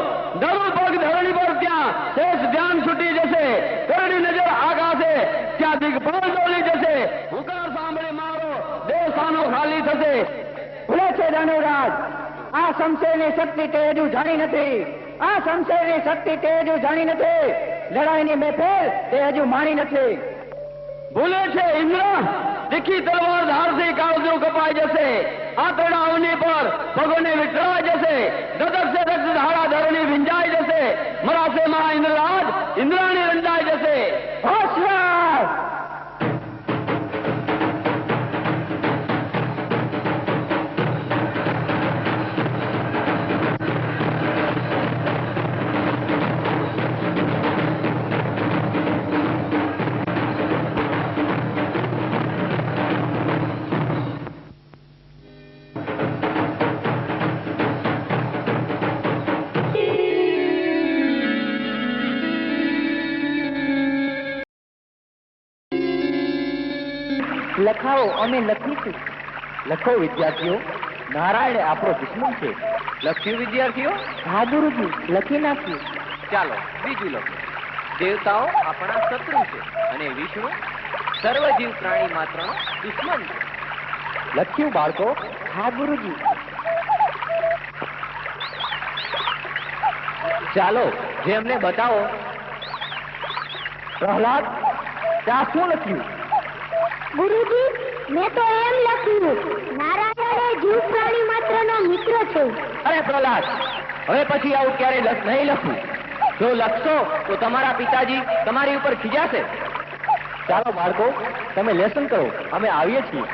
ધરું પગ ધરણી પર ત્યાં શેષ ધ્યાન છૂટી જશે. કરડી નજર આકાશે, ત્યાં દિગ્પાલ ડોલી જશે. હુંકાર સાંભળી મારો દેવ સ્થાનો ખાલી થશે. ભૂલે છે દાનવરાજ, આ શમશેરની શક્તિ તે હજુ જાણી નથી. લડાઈની મહેફિલ તે હજુ માણી નથી. ભૂલે છે ઇન્દ્ર, તીખી તલવાર ધારથી કાળજું કપાઈ જશે. આંતરડા અવની પર પગોને વિખરાઈ જશે. ધધકશે રક્ત ધારા ધરણી ભીંજાઈ જશે. મરાશે માં ઇન્દ્રરાજ, ઇન્દ્રાણી રંજાઈ જશે. હોશિયાર! લખાવો, અમે લખીશું. લખો વિદ્યાર્થીઓ, નારાયણ આપણો દુશ્મન છે. લખ્યું વિદ્યાર્થીઓ? હા ગુરુજી, લખી નાખ્યું. ચાલો બીજું લખો. દેવતાઓ આપણા શત્રુ છે અને વિષ્ણુ સર્વ જીવ પ્રાણી માત્રનો દુશ્મન છે. લખ્યું બાળકો? હા ગુરુજી. ચાલો જે અમને બતાવો. પ્રહલાદ, ત્યાં શું લખ્યું? ગુરુજી, મેં તો એમ લખ્યું, નારાયણ એ જીવ પ્રાણી માત્રનો મિત્ર છે. અરે પ્રહલાદ, હવે પછી આવું ક્યારે નહીં લખવું. જો લખશો તો તમારા પિતાજી તમારી ઉપર ખીજાશે. ચાલો બાળકો, તમે લેસન કરો, અમે આવીએ છીએ.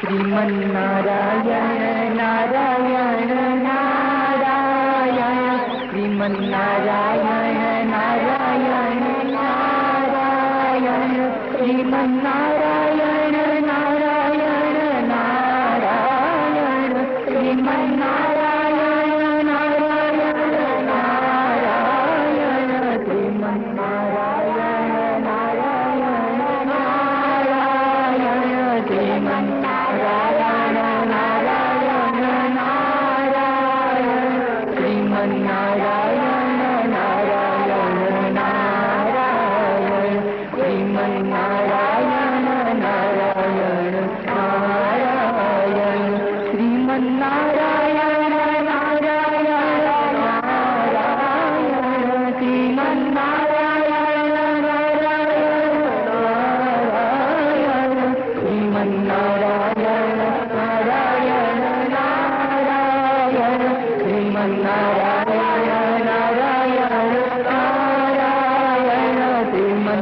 શ્રીમન નારાયણ નારાયણ નારાયણ, શ્રીમન નારાયણ નારાયણ નારાયણ, શ્રીમન નારાયણ નારાયણ નારાયણ, શ્રીમન નારાયણ નારાયણ નારાયણ, શ્રીમન નારાયણ નારાયણ નારાયણ, શ્રીમન નારાયણ નારાયણ નારાયણ, શ્રીમન નારાયણ નારાયણ નારાયણ, શ્રીમન નારાયણ નારાયણ નારાયણ, શ્રીમન નારાયણ નારાયણ નારાયણ, શ્રીમન નારાયણ નારાયણ, શ્રીમન નારાયણ નારાયણ નારાયણ, શ્રીમન નારાયણ નારાયણ નારાયણ, શ્રીમન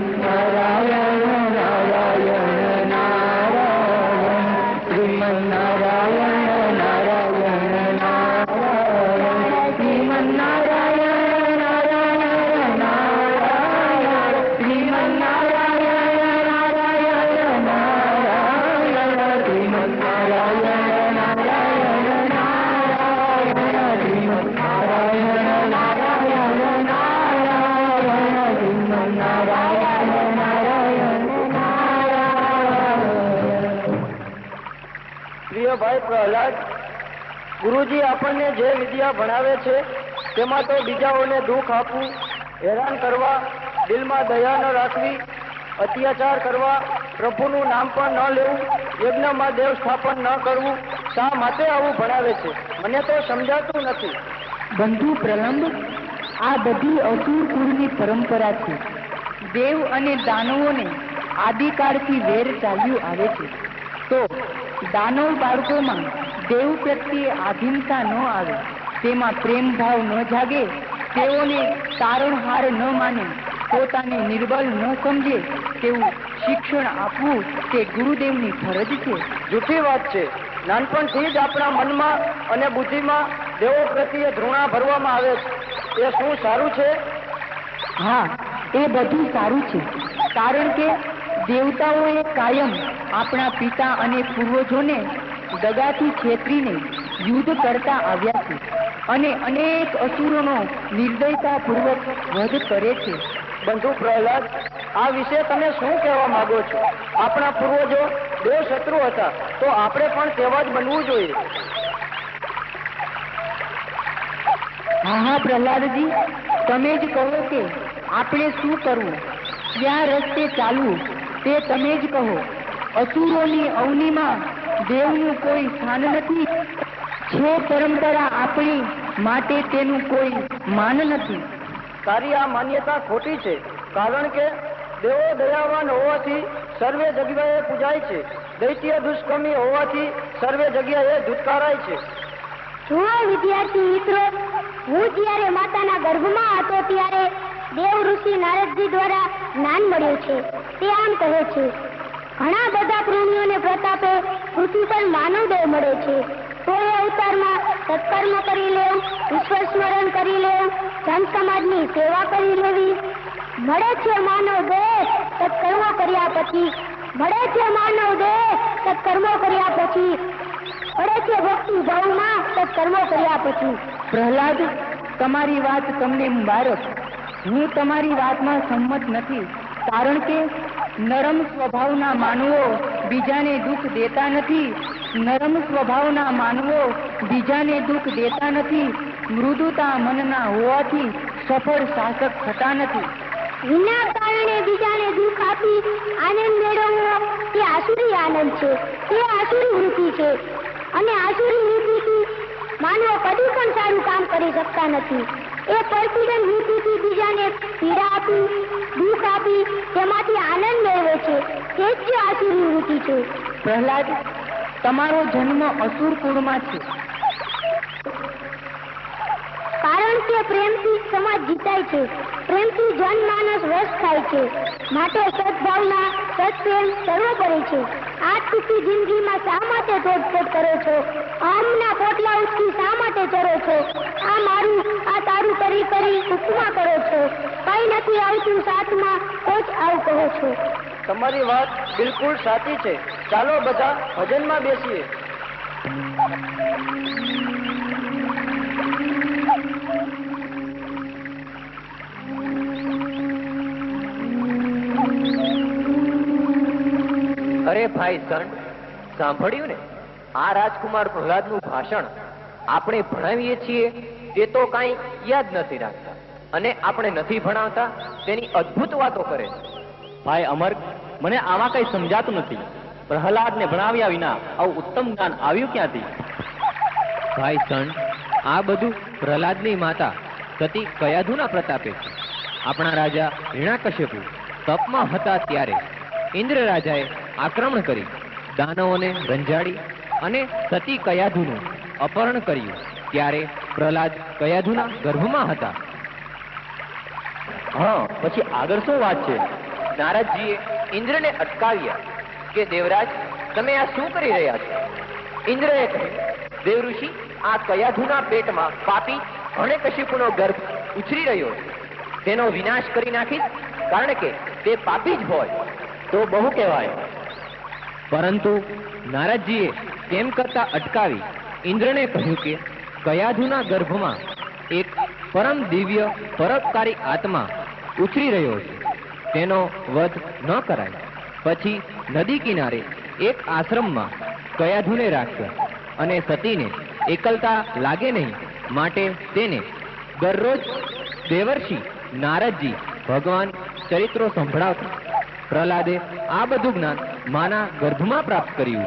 નારાયણ નારાયણ નારાયણ, શ્રીમન નારાયણ નારાયણ નારાયણ, શ્રીમન નારાયણ નારાયણ નારાયણ, શ્રીમન નારાયણ નારાયણ નારાયણ, શ્રીમન નારાયણ નારાયણ નારાયણ, શ્રીમન નારાયણ નારાયણ નારાયણ, શ્રીમન નારાયણ નારાયણ નારાયણ. પ્રિય ભાઈ પ્રહલાદ, ગુરુજી આપણને જે વિદ્યા ભણાવે છે તેમાં તો બીજાઓને દુઃખ આપવું, હેરાન કરવા, દિલમાં દયા ન રાખવી અત્યાચાર કરવા, પ્રભુનું નામ પણ ન લેવું, યજ્ઞમાં દેવ સ્થાપન ન કરવું, શા માટે આવું ભણાવે છે? મને તો સમજાતું નથી. બંધુ પ્રલંબ, આ બધી અસુર કુળની પરંપરા છે. દેવ અને દાનવોને આદિકાળથી વેર ચાલ્યું આવે છે. તો દાનવ બાળકોમાં દેવ પ્રત્યે આધીનતા ન આવે, તેમાં પ્રેમ ભાવ ન જાગે, તેઓને તારણહાર ન માને, પોતાને નિર્બળ ન સમજે તેવું શિક્ષણ આપવું તે ગુરુદેવની ફરજ છે. જૂઠી વાત છે. નાનપણથી જ આપણા મનમાં અને બુદ્ધિમાં દેવો પ્રત્યે ઘૃણા ભરવામાં આવે છે. એ શું સારું છે? હા, એ બધું સારું છે. કારણ કે દેવતાઓએ કાયમ આપણા પિતા અને પૂર્વજોને દગાથી છેતરીને યુદ્ધ કરતા આવ્યા છે અને અનેક અસુરોનો નિર્દયતાપૂર્વક વધ કરે છે. બંધુ પ્રહલાદ, આ વિશે તમે શું કહેવા માંગો છો? આપણા પૂર્વજો દેવ શત્રુ હતા, તો આપણે પણ તેવા જ બનવું જોઈએ. હા પ્રહલાદજી, તમે જ કહો કે આપણે શું કરવું, ક્યાં રસ્તે ચાલવું, તે તમે જ કહો. અસુરોની અવનીમાં દેવનું કોઈ સ્થાન નથી. છે પરંપરા આપણી, માટે તેનું કોઈ માન નથી. તારી આ માન્યતા ખોટી છે, કારણ કે દેવો દયાવાન હોવાથી સર્વે જગ્યાએ પૂજાય છે, દૈત્ય દુષ્કર્મી હોવાથી સર્વે જગ્યાએ ધુતકારાય છે. જુઓ વિદ્યાર્થી મિત્રો, હું જ્યારે માતાના ગર્ભમાં હતો ત્યારે દેવ ઋષિ નારદજી દ્વારા જ્ઞાન મળ્યું છે. તે આમ કહે છે, ઘણા બધા પ્રાણીઓને પ્રતાપે પૃથ્વી પર માનવ દેવ મળે છે. તો એ અવતારમાં સત્કર્મ કરી લેવું, ઈશ્વર સ્મરણ કરી લેવું, જન સમાજની સેવા કરી લેવી. મળે છે માનવ દેહ સત્કર્મો કર્યા પછી, મળે છે માનવ દેહ સત્કર્મો કર્યા પછી, મળે છે ભક્તિ ભાવમાં સત્કર્મો કર્યા પછી. પ્રહલાદ, તમારી વાત તમને મુબારક. હું તમારી વાતમાં સંમત નથી, કારણ કે નરમ સ્વભાવના માનવો બીજાને દુઃખ દેતા નથી. નરમ સ્વભાવના માનવો બીજાને દુઃખ દેતા નથી. મૃદુતા મનના હોવાથી સફળ શાસક થતા નથી. વિના કારણે બીજાને દુઃખ આપી આનંદ મેળવવો તે આસુરી આનંદ છે, તે આસુરી વૃત્તિ છે. અને આસુરી વૃત્તિથી માનવો કદી પણ સારું કામ કરી શકતા નથી. એ પરપીડન વૃત્તિથી બીજાને પીડા આપી, દુઃખ આપી તેમાંથી આનંદ મેળવે છે, તે જ આસુરી વૃત્તિ છે. પ્રહલાદ, તમારો જન્મ અસુર કુળમાં છે. કારણ કે પ્રેમથી સમાજ જીતાય છે, પ્રેમથી જનમાનસ વશ થાય છે. માટે સદભાવના, સત્પ્રેમ સર્વોપરી છે. આ ટૂંકી જિંદગીમાં શા માટે તોડફોડ કરો છો? અહમના પોટલા ઉચકી શા માટે ચરો છો? આ મારું, આ તારું કરી કરી ઉપમા કરો છો. કઈ નથી આવતું સાથમાં, તો જ આવું કહો છો. તમારી વાત બિલકુલ સાચી છે. ચાલો બધા ભજનમાં બેસીએ. અરે ભાઈ સંત, સાંભળ્યું ને? આ રાજકુમાર પ્રહલાદનું ભાષણ આપણે ભણાવીએ છીએ તે તો કાંઈ યાદ નથી રાખતા, અને આપણે નથી ભણાવતા તેની અદ્ભુત વાતો કરે છે. ભાઈ અમર, મને આમાં કઈ સમજાતું નથી. પ્રહલાદને ભણાવ્યા વિના આવું ઉત્તમ જ્ઞાન આવ્યું ક્યાંથી? ભાઈ સંત, આ બધું પ્રહલાદની માતા સતી કયાધુના પ્રતાપે છે. આપણા રાજા હિરણ્યકશ્યપુ તપમાં હતા ત્યારે ઇન્દ્ર રાજાએ આક્રમણ કરી દાનવોને રંજાડી અને સતી કયાધુનું અપહરણ કર્યું. ત્યારે પ્રહલાદ કયાધુના ગર્ભમાં હતા. હા, પછી આગળ શું વાત છે? નારદજીએ ઇન્દ્રને અટકાવ્યા કે દેવરાજ, તમે આ શું કરી રહ્યા છો? ઇન્દ્રએ કહ્યું, દેવઋષિ, આ કયાધુના પેટમાં પાપી હિરણ્યકશિપુનો ગર્ભ ઉછરી રહ્યો છે. તેનો વિનાશ કરી નાખીશ, કારણ કે તે પાપી જ હોય તો બહુ કહેવાય. પરંતુ નારદજીએ તેમ કરતા અટકાવી ઇન્દ્રને કહ્યું કે કયાધુના ગર્ભમાં એક પરમ દિવ્ય પરોપકારી આત્મા ઉછરી રહ્યો છે, તેનો વધ ન કરાય. પછી નદી કિનારે એક આશ્રમમાં કયાધુને રાખ્યો અને સતીને એકલતા લાગે નહીં માટે તેને દરરોજ દેવર્ષિ નારદજી ભગવાન ચરિત્રો સંભળાવતા. પ્રહલાદે આ બધું જ્ઞાન માના ગર્ભમાં પ્રાપ્ત કર્યું.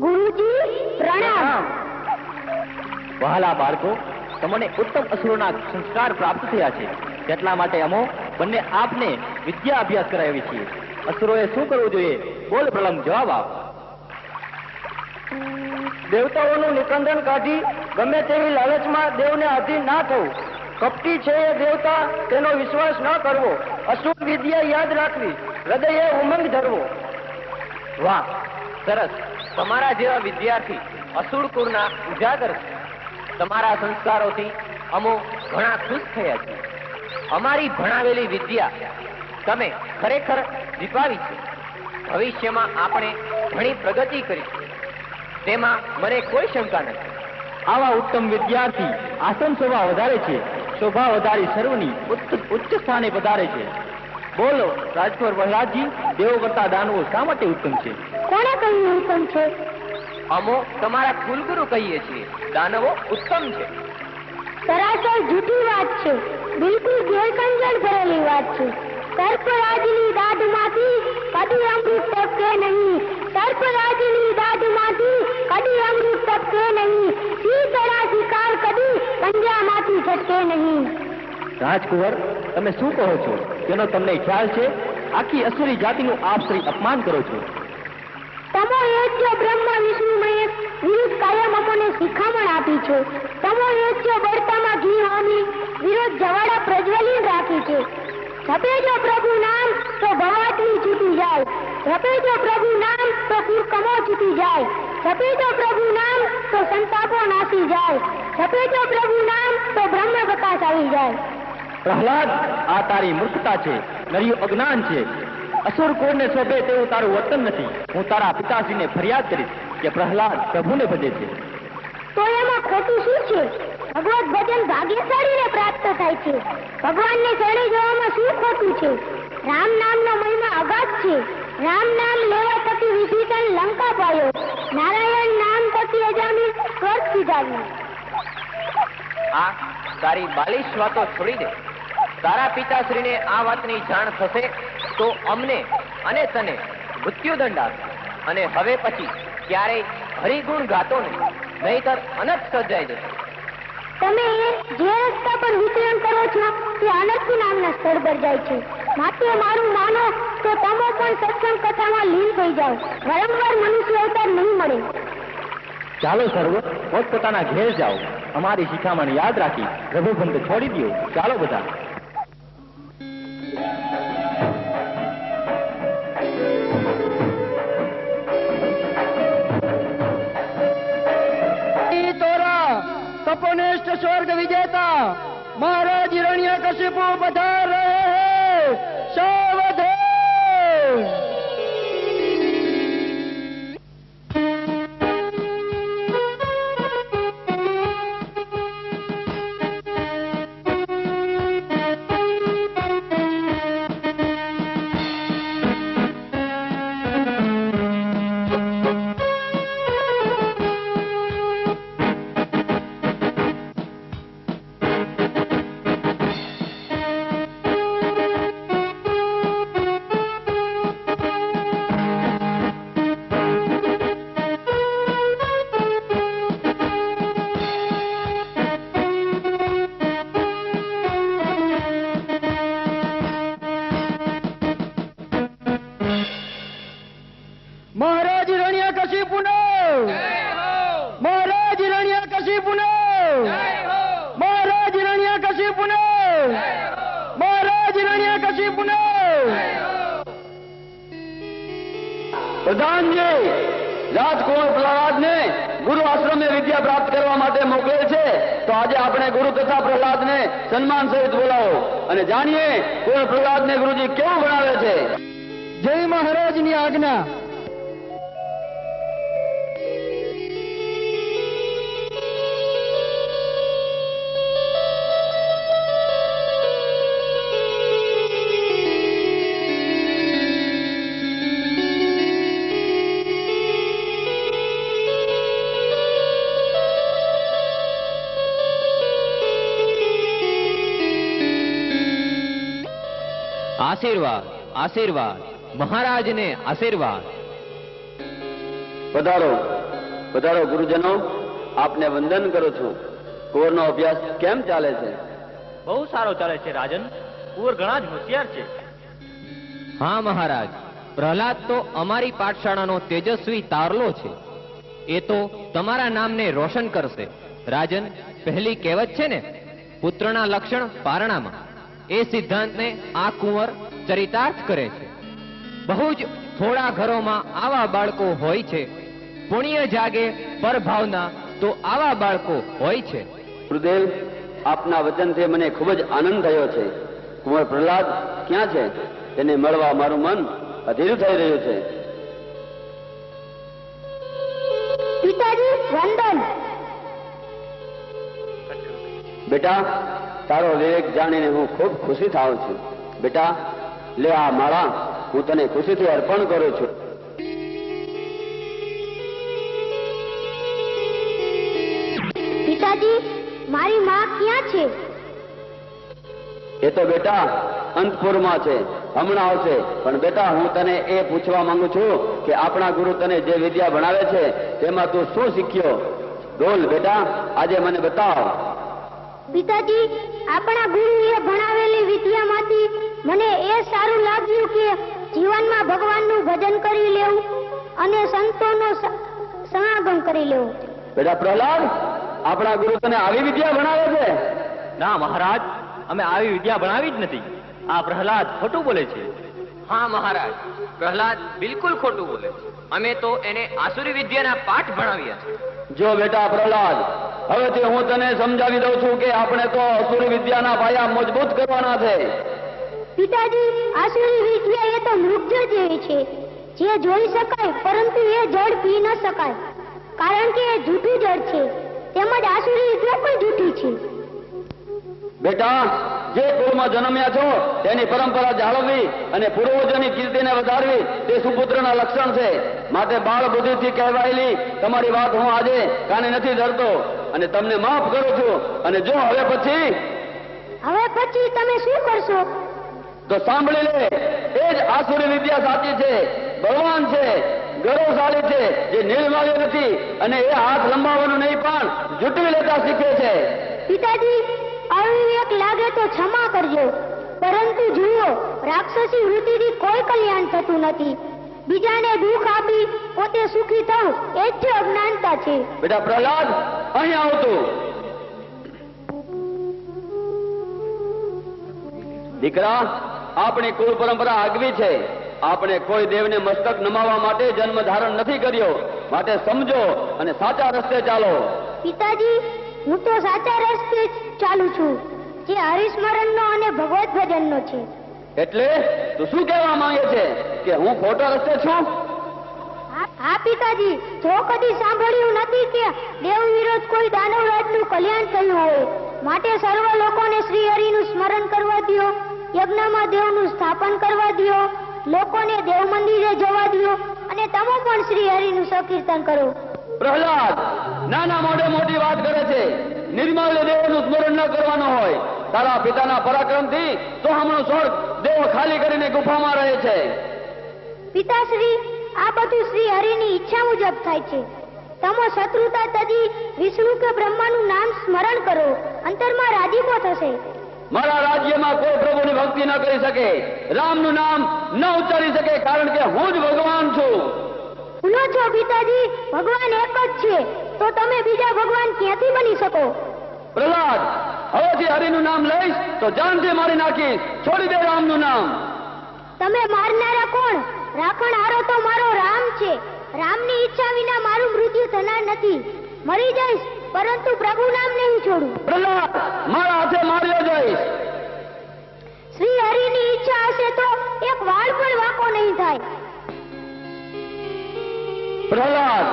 ગુરુજી પ્રણામ. વહાલા બાળકો, તમને ઉત્તમ અસુરોના સંસ્કાર પ્રાપ્ત થયા છે, તેટલા માટે અમો બંને આપને વિદ્યા અભ્યાસ કરાવી છીએ. અસુરોએ શું કરવું જોઈએ? બોલ પ્રલંબ, જવાબ આપ. દેવતાઓનું નિકંદન કાઢી ગમે તેવી લાલચમાં દેવને આધીન ના થવું. કપટી છે એ દેવતા, તેનો વિશ્વાસ ન કરવો. અસુર વિદ્યા યાદ રાખવી, હૃદયે ઉમંગ ધરવો. વાહ, સરસ. તમારા જેવા વિદ્યાર્થી અસુર કુળના ઉજાગર છે. તમારા સંસ્કારોથી અમો ઘણા ખુશ થયા છે. અમારી ભણાવેલી વિદ્યા તમે ખરેખર જીતવાવી છે. ભવિષ્યમાં આપણે ઘણી પ્રગતિ કરી છે, તેમાં મને કોઈ શંકા નથી. આવા ઉત્તમ વિદ્યાર્થી આસન શોભા વધારે છે, શોભા વધારી સર્વની ઉચ્ચ સ્થાને પધારે છે. બોલો રાજકુમાર પ્રહલાદજી, દેવો કરતા દાનવો શા માટે ઉત્તમ છે? કોણે કહ્યું ઉત્તમ છે? અમો તમારા કુલગુરુ કહીએ છીએ દાનવો ઉત્તમ છે. સરાસર જૂઠી વાત છે, બિલકુલ ગેરસમજણ ભરેલી વાત છે. સર્પરાજની દાઢમાંથી કદી અમૃત ટપકે નહીં. સર્પરાજની દાઢમાંથી કદી અમૃત ટપકે નહીં. સિંહના શિકાર કદી પંજામાંથી છટકે નહીં. રાજકુંવર, તમે શું કહો છો? તેનો તમને ખ્યાલ છે? આખી અસુરી જાતિનું આપ શ્રી અપમાન કરો છો. તમો યજ્ઞ બ્રહ્મ વિષ્ણુ મહેશ વિરુદ્ધ કાયમ અમને શિખામણ આપી છે. તમો યજ્ઞ બળતામાં ઘી હોમી વિરુદ્ધ જવાડા પ્રજ્વલિત રાખી છે. જપેજો પ્રભુ નામ તો ભવાટની છૂટી જાય. જપેજો પ્રભુ નામ તો કુરકમો છૂટી જાય. જપેજો પ્રભુ નામ તો સંતાપો નાસી જાય. જપેજો પ્રભુ નામ તો બ્રહ્મ પ્રકાશ આવી જાય. પ્રહલાદ, આ તારી મૂર્ખતા છે, નર્યું અજ્ઞાન છે. અસુર કુળને શોભે તેવું તારું વર્તન નથી. હું તારા પિતાશ્રીને ફરિયાદ કરીશ કે પ્રહલાદ પ્રભુને ભજે છે. તો એમાં ખોટું શું છે? ભગવત ભજન ભાગ્યશાળીને પ્રાપ્ત થાય છે. ભગવાનને શરણે જવામાં શું ખોટું છે? રામ નામનો મહિમા અગાધ છે. રામ નામ લેવા થકી વિભીષણ લંકા પાયો. નારાયણ નામ થકી અજામિલ સ્વર્ગ સિધાવ્યું. આ તારી બાલિશ વાતો છોડી દે. તારા પિતાશ્રીને આ વાતની જાણ થશે તો અમને અને તને મૃત્યુદંડ આપશે, અને હવે પછી ક્યારેય હરિગુણ ગાતો નહીં, નહીતર અનર્થ સર્જાઈ જશે. તમે જે રસ્તા પર વિચરણ કરો છો તે અનર્થ નામના સ્થળ પર જાય છે. માટે મારું માનો તો તમે પણ સત્સંગ કથામાં લીન થઈ જાઓ. વારંવાર મનુષ્ય અવતાર નહીં મળે. ચાલો સર્વ પોતપોતાના ઘેર જાઓ. અમારી શિખામણ યાદ રાખી પ્રભુભંત છોડી દો. ચાલો બધા. તપોનિષ્ઠ સ્વર્ગ વિજેતા મહારાજ હિરણ્યકશિપુ પધાર રહે હૈ. સાવધાન. મહારાજ હિરણ્યકશિપુનો મહારાજ હિરણ્યકશિપુનો મહારાજ હિરણ્યકશિપુનો મહારાજ હિરણ્યકશિપુનો. પ્રધાનજી, રાજકુમાર પ્રહલાદને ગુરુ આશ્રમે વિદ્યા પ્રાપ્ત કરવા માટે મોકલે છે, તો આજે આપણે ગુરુ તથા પ્રહલાદને સન્માન સહિત બોલાવો અને જાણીએ કુંવર પ્રહલાદને ગુરુજી કેવું ભણાવે છે. જય મહારાજની આજ્ઞા. આશીર્વાદ આશીર્વાદ મહારાજને આશીર્વાદ. પધારો પધારો ગુરુજનો, આપને વંદન કરું છું. કુંવરનો અભ્યાસ કેમ ચાલે છે? બહુ સારો ચાલે છે રાજન. કુંવર ઘણા જ હોશિયાર છે. હા મહારાજ, પ્રહલાદ તો અમારી પાઠશાળાનો તેજસ્વી તારલો છે. એ તો તમારા નામને રોશન કરશે. રાજન, પહેલી કહેવત છે ને, પુત્રના લક્ષણ પારણામાં, એ સિદ્ધાંતને આ કુંવર ચરિતાર્થ કરે છે. બહુ જ થોડા ઘરોમાં આવા બાળકો હોય છે. પુણ્ય જાગે પરભાવના તો આવા બાળકો હોય છે. ગુરુદેવ, આપના વચનથી મને ખૂબ જ આનંદ થયો છે. કુંવર પ્રહલાદ ક્યાં છે? તેને મળવા મારું મન અધીર થઈ રહ્યું છે. પિતાજી વંદન. બેટા, તારો વિવેક જાણીને હું ખૂબ ખુશી થાઉં છું. બેટા, લે આ માળા હું તને ખુશીથી અર્પણ કરું છું. પિતાજી, મારી માં ક્યાં છે? એ તો બેટા અંતપુરમાં છે, હમણાં આવશે. પણ બેટા, હું તને એ પૂછવા માંગુ છું કે આપણા ગુરુ તને જે વિદ્યા ભણાવે છે તેમાં તું શું શીખ્યો? બોલ બેટા, આજે મને બતાવ. પિતાજી, આપણા ગુરુએ ભણાવેલી વિદ્યામાંથી મને એ સારું લાગ્યું કે જીવનમાં ભગવાનનું ભજન કરી લેવું અને સંતોનો સમાગમ કરી લેવું. બેટા પ્રહલાદ, આપણા ગુરુ તને આવી વિદ્યા ભણાવે છે? ના મહારાજ, અમે આવી વિદ્યા ભણાવી જ નથી. આ પ્રહલાદ ખોટું બોલે છે. હા મહારાજ, પ્રહલાદ બિલકુલ ખોટું બોલે છે. અમે તો એને આસુરી વિદ્યાના પાઠ ભણાવ્યા છે. જો બેટા પ્રહલાદ, હવેથી હું તને સમજાવી દઉં છું કે આપણે તો અસુરી વિદ્યાના પાયા મજબૂત કરવાના છે. પિતાજી, આસુરી વિદ્યા એ તો મૃગજળ જેવી છે, જે જોઈ શકાય પરંતુ એ જળ પી ન શકાય, કારણ કે એ જૂઠું જળ છે. તેમજ આસુરી વિદ્યા પણ જૂઠી છે. બેટા, જે કુળમાં જન્મ્યા છો તેની પરંપરા જાળવવી અને પૂર્વજોની કીર્તિને વધારવી તે સુપુત્રના લક્ષણ છે. માટે બાળ બુદ્ધિથી કહેવાયેલી તમારી વાત હું આજે કાને નથી ધરતો અને તમને માફ કરું છું. અને જો હવે પછી તમે શું કરશો? તો સાંભળી લે, એ જ આસુરી વિદ્યા સાચી છે, બળવાન છે, ગૌરવશાળી છે, જે નિર્માલ્ય નથી અને એ હાથ લંબાવવાનું નહીં પણ જૂટવી લેતા શીખે છે. પિતાજી, અવિવેક લાગે તો ક્ષમા કરજો, પરંતુ જુઓ, રાક્ષસી વૃત્તિથી કોઈ કલ્યાણ થતું નથી. બીજાને દુઃખ આપી પોતે સુખી થવું એ જ અજ્ઞાનતા છે. બેટા પ્રહલાદ, અહીં આવતું. દીકરા, આપણી કુળ પરંપરા આગવી છે. આપણે કોઈ દેવને મસ્તક નમાવવા માટે જન્મ ધારણ નથી કર્યો. માટે સમજો અને સાચા રસ્તે ચાલો. પિતાજી, હું તો સાચા રસ્તે ચાલુ છું, જે હરિસ્મરણનો અને ભગવત ભજનનો છે. એટલે તું શું કહેવા માંગે છે કે હું ખોટા રસ્તે છું? હા પિતાજી, જો કદી સાંભળ્યું નથી કે દેવ વિરોધ કોઈ દાનવરાજનું કલ્યાણ થયું હોય. માટે સર્વ લોકોને શ્રી હરિનું સ્મરણ કરવા દો, યજ્ઞમાં દેવનું સ્થાપન કરવા દો, લોકોને દેવ મંદિરે જવા દો અને તમે પણ શ્રી હરિનું સંકીર્તન કરો. પ્રહલાદ, નાના મોઢે મોટી વાત કરે છે. નિર્મળ દેવનું સ્મરણ ન કરવાનું હોય. તારા પિતાના પરાક્રમથી તો હમણાં સ્વર્ગ દેવ ખાલી કરીને ગુફામાં રહે છે. પિતાશ્રી, આ બધું શ્રી હરિની ઈચ્છા મુજબ થાય છે. તમે શત્રુતા તજી વિષ્ણુ કે બ્રહ્માનું નામ સ્મરણ કરો, અંતરમાં રાજીપો થશે. મારા રાજ્યમાં કોઈ પ્રભુની ભક્તિ ન કરી શકે, રામનું નામ ન ઉચ્ચારી શકે, કારણ કે હું જ ભગવાન છું. ભૂલો છો પિતાજી, ભગવાન એક જ છે, તો તમે બીજા ભગવાન ક્યાંથી બની શકો? પ્રહલાદ, હવેથી હરિનું નામ લઈશ તો જાનથી મારી નાખીશ. છોડી દે રામનું નામ. તમે મારનારા કોણ? રાખણહારો તો મારો રામ છે. રામની ઈચ્છા વિના મારું મૃત્યુ થનાર નથી. મરી જઈશ, પરંતુ પ્રભુ નામ નહીં છોડું. પ્રહલાદ, મારા હાથે માર્યો જઈશ. શ્રી હરિની ઈચ્છા હશે તો એક વાળ પણ વાંકો નહીં થાય. પ્રહલાદ,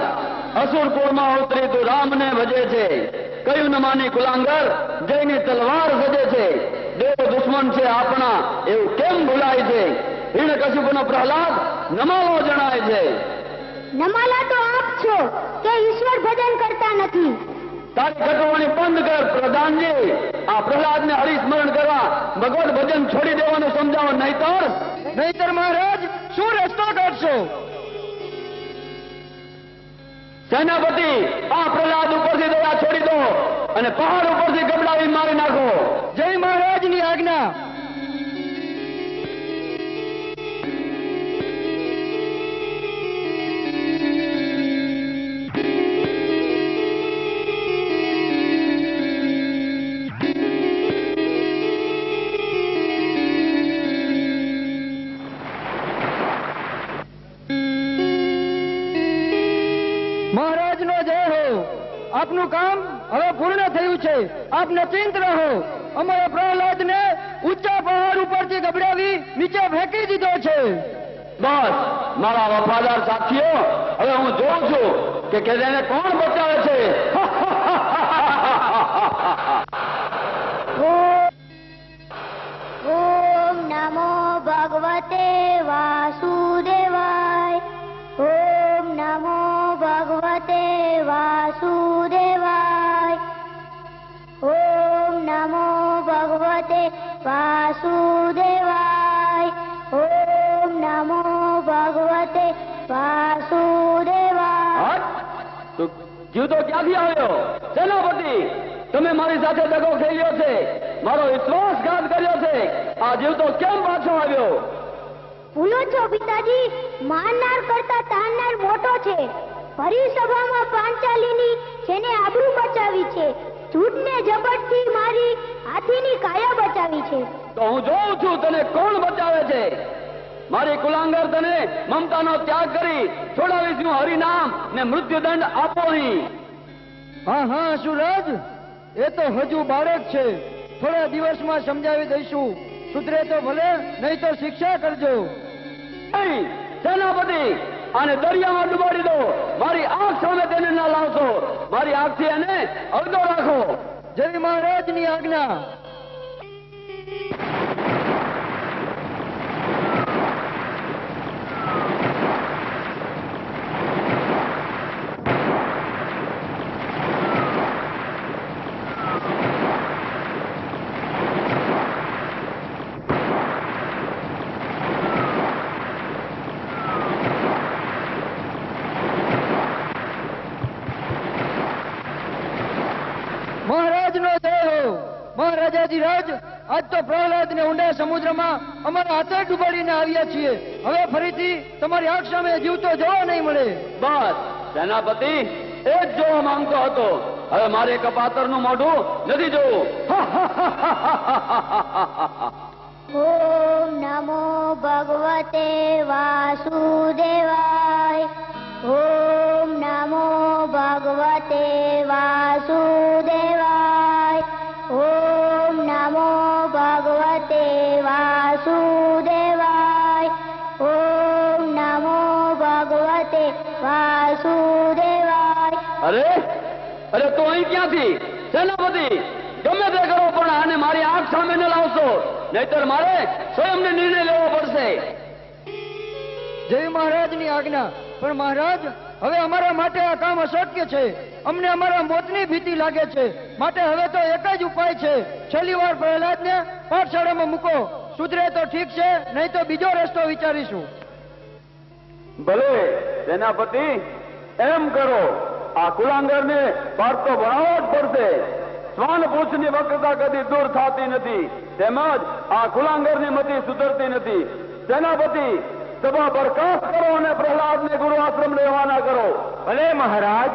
અસુર કુળમાં અવતરી તું રામને ભજે છે. કયું ન માની કુલાંગર જયની તલવાર સજે છે. દેવ દુશ્મન છે આપણા એવું કેમ ભૂલાય છે? હિરણ્યકશિપુનો પ્રહલાદ નમાલો જણાય છે. નમાલા તો આપ છો કે ઈશ્વર ભજન કરતા નથી. તારી કટવાણી બંધ કર પ્રધાનજી. આ પ્રહલાદને હરિસ્મરણ કરવા ભગવત ભજન છોડી દેવાનું સમજાવો, નહીતર મહારાજ શું રસ્તો કાઢશો? સેનાપતિ, આ પ્રહલાદ ઉપરથી દયા છોડી દો અને પહાડ ઉપરથી ગબડાવી મારી નાખો. જય મહારાજની આજ્ઞા. મહારાજનો જય હો. આપનું કામ હવે પૂર્ણ થયું છે. આપ નિશ્ચિંત રહો. અમારા પ્રહલાદને ઊંચા પહાડ ઉપરથી ગબડાવી નીચે ફેંકી દીધો છે. બસ મારા વફાદાર સાથીઓ, હવે હું જોઉં છું કે તેને કોણ બચાવે છે. ઓમ નમો ભગવતે વાસુદેવાય. ઓમ નમો ભગવતે વાસુદેવાય. ઓમ નમો ભગવતે વાસુદેવાય. ઓમ નમો ભગવતે વાસુદેવાય. તો જીવ તો ક્યાંથી આવ્યો? સેનાપતિ, તમે મારી સાથે દગો ખેલ્યો છે, મારો વિશ્વાસઘાત કર્યો છે. આ જીવ તો કેમ પાછો આવ્યો? ભૂલો છો પિતાજી, મારનાર કરતા તારનાર મોટો છે. પરિસભામાં પાંચાલીની જેને આબરૂ બચાવી છે, જૂઠને ઝપટથી મારી હાથીની કાયા બચાવી છે. તો હું જોઉં છું તને કોણ બચાવે છે. મારી કુલાંગર તને મમતાનો ત્યાગ કરી છોડાવીશ હું હરિનામ ને મૃત્યુદંડ આપો અહીં. હા સુરજ, એ તો હજુ બાળક છે. થોડા દિવસમાં સમજાવી દઈશું. સુધરે તો ભલે, નહીં તો શિક્ષા કરજો. સેનાપતિ, આને દરિયામાં ડુબાડી દો. મારી આંખ સામે તેને ના લાવશો. મારી આંખથી એને અડધો રાખો. જય મહારાજની આજ્ઞા. મહારાજનો જય હો. મહારાજાજી રાજ, આજ તો પ્રહલાદને ઊંડા સમુદ્રમાં અમારા હાથે ડૂબાડીને આવ્યા છીએ. હવે ફરીથી તમારી આંખ સામે જીવતો જોવા નહીં મળે. બસ સેનાપતિ, એ જ જોવા માંગતો હતો. હવે મારે કપાતરનું મોઢું નથી જોવું. ઓમ નમો ભગવતે વાસુદેવાય. ઓમ નમો ભગવતે વાસુદેવાય. ઓમ નમો ભગવતે વાસુદેવાય. ઓમ નમો ભગવતે વાસુદેવાય. અરે અરે, તો અહીં ક્યાંથી? સેનાપતિ, ગમે તે કરો પણ આને મારી આંખ સામે ન લાવશો, નહીતર મારે સ્વયંને નિર્ણય લેવો પડશે. જય મહારાજની આજ્ઞા. પણ મહારાજ, હવે અમારા માટે આ કામ અશક્ય છે. અમને અમારા મોતની ભીતિ લાગે છે. માટે હવે તો એક જ ઉપાય છે. છેલ્લી વાર પ્રહલાદને પાઠશાળામાં મૂકો. સુધરે તો ઠીક છે, નહીં તો બીજો રસ્તો વિચારીશું. ભલે સેનાપતિ, એમ કરો. આ કુલાંગરને પાઠ તો ભણાવવો જ પડશે. શ્વાન પૂંછની વક્રતા કદી દૂર થતી નથી, તેમજ આ કુલાંગરની મતિ સુધરતી નથી. સેનાપતિ, સભા બરખાસ્ત કરો અને પ્રહલાદને ગુરુ આશ્રમ રવાના કરો. ભલે મહારાજ.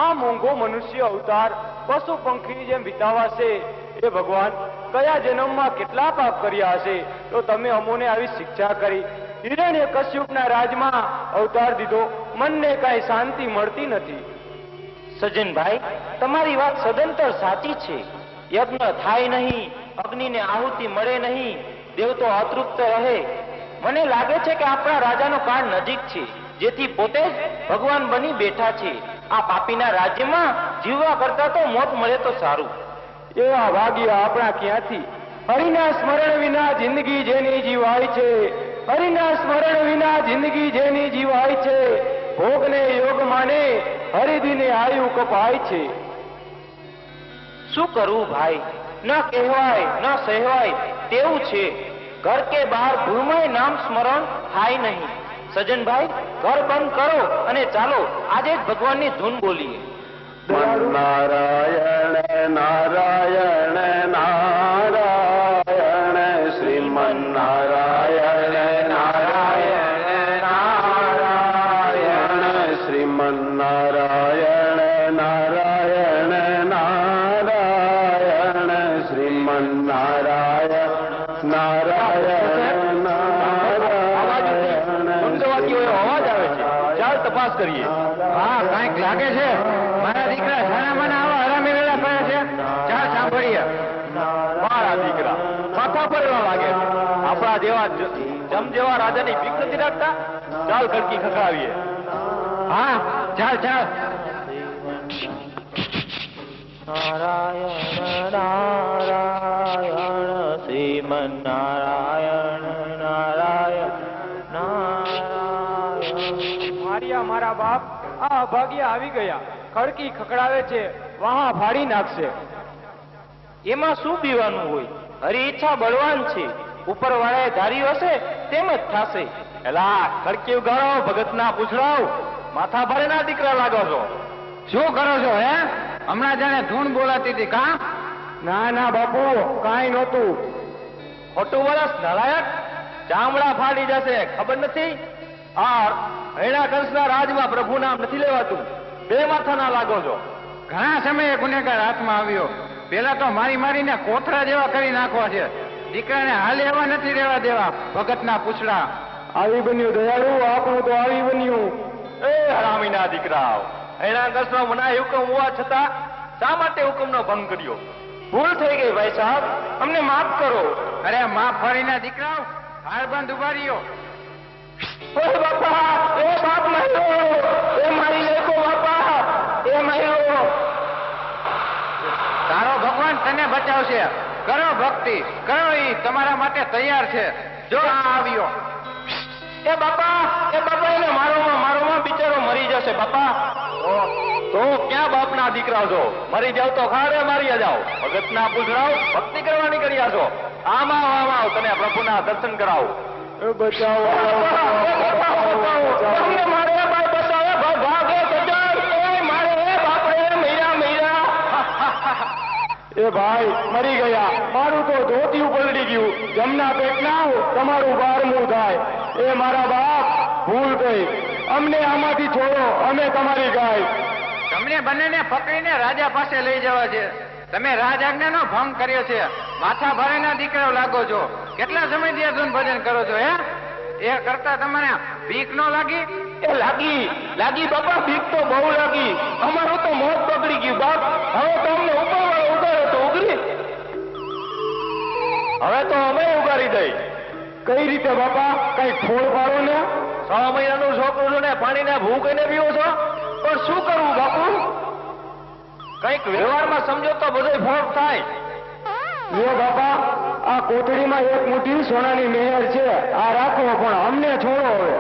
આ મોંઘો મનુષ્ય અવતાર પશુ પંખીની જેમ વિતાવાશે. એ ભગવાન, કયા જન્મમાં કેટલા પાપ કર્યા હશે તો તમે અમોને આવી શિક્ષા કરી? હિરણ્ય કશ્યપના રાજમાં અવતાર દીધો, મનને કાંઈ શાંતિ મળતી નથી. સજ્જનભાઈ, તમારી વાત સદંતર સાચી છે. યજ્ઞ થાય નહીં, અગ્નિને આહુતિ મળે નહીં, દેવતો અતૃપ્ત રહે. મને લાગે છે કે આપણા રાજાનો કાળ નજીક છે, જેથી પોતે જ ભગવાન બની બેઠા છે. આ પાપીના રાજ્યમાં જીવવા કરતા તો મોત મળે તો સારું. એવા ભાગ્ય આપણા ક્યાંથી? હરિના સ્મરણ વિના જિંદગી જેની જીવાય છે, હરિના સ્મરણ વિના જિંદગી જેની જીવાય છે, ભોગને યોગ માને હરિદીને આયુ કપાય છે. શું કરવું ભાઈ? ન કહેવાય ન સહેવાય તેવું છે. ઘર કે બહાર ભૂલમાંય નામ સ્મરણ થાય નહીં. સજનભાઈ, ઘર બંધ કરો અને ચાલો આજે જ ભગવાનની ધૂન બોલીએ. નારાયણ નારાયણ નારાયણ શ્રીમન નારાયણ નારાયણ નારાયણ શ્રીમન નારાયણ નારાયણ નારાયણ શ્રીમન નારાયણ નારાયણ નારાયણ. અવાજ આવે છે, ચાલ તપાસ કરીએ. હા, કાંઈક લાગે છે. મારા દીકરા છાનામાના આવા હરામી વેલા પડ્યા છે. ચાલ સાંભળીએ. મારા દીકરા માથા પડવા લાગે છે. આપણા જેવા જમ જેવા રાજાની ભીખ નથી રાખતા. ચાલ ખડકી ખખડાવીએ. હા, ચાલ ચાલ. નારાયણ નારાયણ શ્રીમન નારાયણ નારાયણ નારાયણ. મારિયા મારા બાપ, આ અભાગ્ય આવી ગયા. ખડકી ખખડાવે છે, વહા ફાડી નાખશે. એમાં શું પીવાનું હોય? હરી ઈચ્છા બળવાન છે. ઉપર વાળાએ ધાર્યું હશે તેમ જ થશે. એલા ખડકી ઉગાડો, ભગતના પૂછડાવ. માથા ભારે ના દીકરા લાગો છો. શું કરો છો હે? હમણાં જાણે ધૂન બોલાતી હતી કા? ના ના બાપુ, કાંઈ નહોતું. ખોટું વરસ નારાયણ, ચામડા ફાડી જશે. ખબર નથી આ હૈણા કંસના રાજમાં પ્રભુ નામ નથી લેવાતું. બે માથાના લાગો છો. ઘણા સમયે ગુનેગાર હાથમાં આવ્યો. પેલા તો મારી મારીને કોથરા જેવા કરી નાખવા છે. દીકરાને હાલ એવા નથી રહેવા દેવા. ભગતના પૂછડા. આવી બન્યું દયાળુ, આપણું તો આવી બન્યું. એ હરામીના દીકરા, હૈણા કંસનો મનાય હુકમ હોવા છતાં શા માટે હુકમનો ભંગ કર્યો? ભૂલ થઈ ગઈ ભાઈ સાહેબ, અમને માફ કરો. અરે માફ ફરીના દીકરાઓ, હાર બંધ ઉભા રહ્યો. ઓય બાપા, એ બાપ માર્યો, એ મારી લેકો બાપા, એ માર્યો. તારો ભગવાન તને બચાવશે. કરો ભક્તિ, કરો. ઈ તમારા માટે તૈયાર છે. જો આ આવ્યો. એ બાપા એને મારોમાં બિચારો મરી જશે બાપા. તો ક્યાં બાપના દીકરા છો? મરી જાવ તો ખાડે મારી જાઓ. ભગતના પૂછડાવ, ભક્તિ કરવાની કર્યા છો. આમાં તને પ્રભુના દર્શન કરાવો. બચાવો. તમને મારે ભાઈ બચાવે, ભાગે સજ્જન. એ મારે બાપરે મૈરા. એ ભાઈ મરી ગયા. મારું તો ધોતિયું પલટી ગયું. જમના પેટના તમારું 12મું થાય. એ મારા બાપ, ભૂલ થઈ. અમને આમાંથી છોડો, અમે તમારી ગાય. તમને બંનેને પકડીને રાજા પાસે લઈ જવા છે. તમે રાજ આજ્ઞાનો ભંગ કર્યો છે. માથા ભારેના દીકરાઓ લાગો છો. કેટલા સમયથી અધૂન ભજન કરો છો હે? એ કરતા તમને ભીખ નો લાગી? એ લાગી બાપા, ભીખ તો બહુ લાગી. અમારું તો મોત બગડી ગયું બાપ. હવે તો અમને ઉપાડો તો ઉગરી. હવે તો અમે ઉગારી દઈ. કઈ રીતે બાપા? કઈ ખોળ પાડો ને. 6 મહિનાનું છોકરું છો ને પાણીને ભૂ કહીને પીવો છો. પણ શું કરવું બાપુ? કઈક વ્યવહારમાં સમજો તો બધો ફરક થાય. લ્યો બાપા, આ કોથળીમાં એક મુઠ્ઠી સોનાની મહેર છે. આ રાખો, પણ અમને છોડો હવે.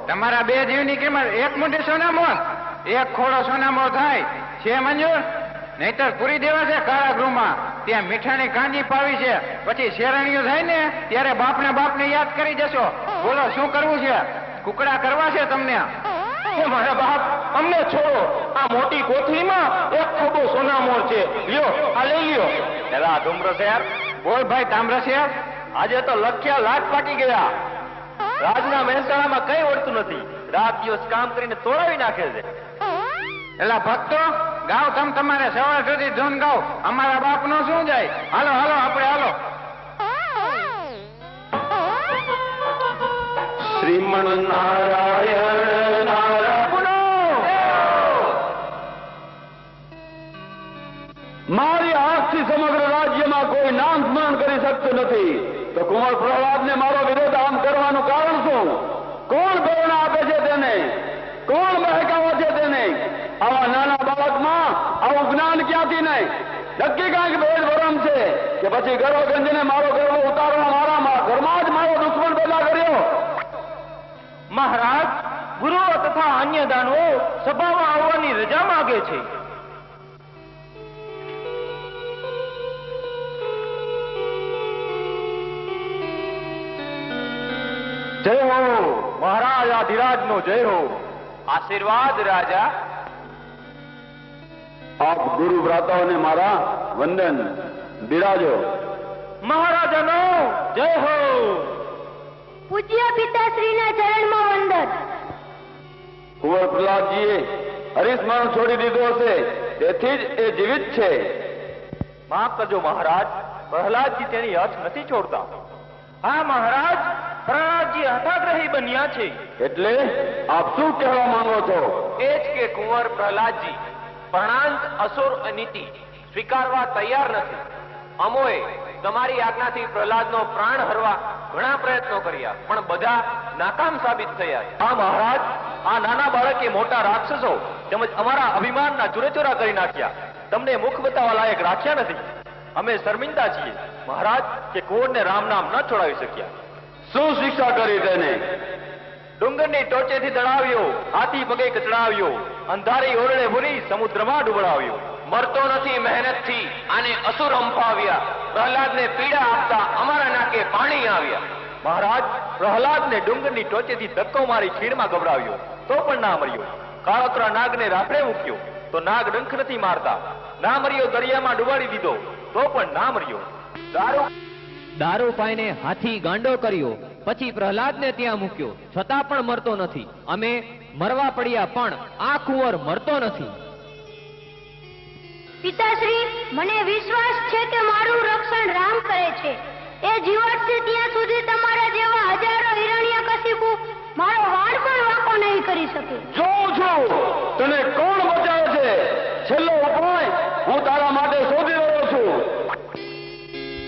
તમારા 2 જીવની કિંમત 1 મુઠ્ઠી સોનામો, 1 ખોડો સોનામો થાય છે મંજૂર? નહીતર પૂરી દેવા છે કારાગૃહમાં. ત્યાં મીઠાની કાંજી પાવી છે. પછી શેરણીઓ થાય ને ત્યારે બાપને યાદ કરી જશો. બોલો શું કરવું છે? કુકડા કરવા છે તમને? મારા બાપ, અમને છોડો. આ મોટી કોથળીમાં 1 ખોબો સોનામોર છે. લ્યો, આ લઈ લ્યો. એલા ડુમરસિયાર, બોલ ભાઈ તામ્રસિંહ. આજે તો લખ્યા લાખ પાકી ગયા. રાજના મહેસાણામાં કઈ ઓળતું નથી. રાત દિવસ કામ કરીને તોડાવી નાખે છે. એલા ભક્તો, ગાવ તમારે સવાર સુધી ધૂન ગાવ. અમારા બાપ નો શું જાય? હાલો આપણે હાલો. શ્રીમન નારાયણ મારી આંખથી સમગ્ર રાજ્યમાં કોઈ નામ સ્મરણ કરી શકતું નથી. તો કુંવર પ્રહલાદને મારો વિરોધ આમ કરવાનું કારણ શું? કોણ પ્રેરણા આપે છે તેને? કોણ બહેકાવે છે તેને? આવા નાના બાળકમાં આવું જ્ઞાન ક્યાંથી નહીં? નક્કી કાંઈક ભેદ ભરમ છે કે પછી ગર્વગંજને મારો ગર્વ ઉતારવા મારા ઘરમાં જ મારો દુશ્મન પેદા કર્યો. મહારાજ, ગુરુઓ તથા અન્ય કન્યાદાનો સભામાં આવવાની રજા માંગે છે. જય હો મહારાજ આધિરાજ નો જય હો. આશીર્વાદ રાજા. આપ ગુરુ ભ્રાતાઓને મારા વંદન. બિરાજો. મહારાજાનો જય હો. પૂજ્ય પિતાશ્રીના ચરણમાં વંદન. કુંવર પ્રહલાદજીએ હરિસ્મરણ છોડી દીધો હશે, તેથી જ એ જીવિત છે. માફ કરજો મહારાજ, પ્રહલાદજી તેની હઠ નથી છોડતા. હા મહારાજ, પ્રહલાદજી હઠાગ્રહી બન્યા છે. એટલે આપ શું કહેવા માંગો છો? એ જ કે કુંવર પ્રહલાદજી પ્રણાંત અસુર નીતિ સ્વીકારવા તૈયાર નથી. અમોએ તમારી આજ્ઞાથી પ્રહલાદનો પ્રાણ હરવા ઘણા પ્રયત્નો કર્યા, પણ બધા નાકામ સાબિત થયા. હા મહારાજ, આ નાના બાળકે મોટા રાક્ષસો તેમજ અમારા અભિમાનના ચૂરેચોરા કરી નાખ્યા. તમને મુખ બતાવવા લાયક રાખ્યા નથી. અમે શર્મિંદા છીએ મહારાજ કે કુંવરને રામ નામ ન છોડાવી શક્યા. શું શિક્ષા કરી તેને? ડુંગરની ટોચેથી દડાવ્યો, હાથી પગે કચડાવ્યો, અંધારી ઓરડે ભૂરી સમુદ્રમાં ડૂબડાવ્યો. મરતો નથી મહેનતથી આને અસુર હંફાવ્યા. પ્રહલાદને પીડા આપતા અમારા નાકે પાણી આવ્યા. મહારાજ, પ્રહલાદને ડુંગરની ટોચેથી ધક્કો મારી ખીણમાં ગભરાવ્યો તો પણ ના મર્યો. કાળોતરા નાગને રાત્રે મૂક્યો તો નાગ ડંખ નથી મારતા. ના મર્યો દરિયામાં ડુબાડી દીધો તો પણ ના મર્યો. દારૂ પાઈને હાથી ગાંડો કર્યો, પછી પ્રહલાદને ત્યાં મૂક્યો, છતાં પણ મરતો નથી. અમે મરવા પડ્યા પણ આ કુંવર મરતો નથી. પિતાશ્રી, મને વિશ્વાસ છે કે મારું રક્ષણ રામ કરે છે. એ જીવત છે ત્યાં સુધી તમારા જેવા હજારો હિરણ્યકશિપુ મારો વાળ પણ વાંકો નહીં કરી શકે. જોઉં છું તને કોણ બચાવે છે. છેલ્લો ઉપાય હું તારા માટે શોધી રહ્યો છું.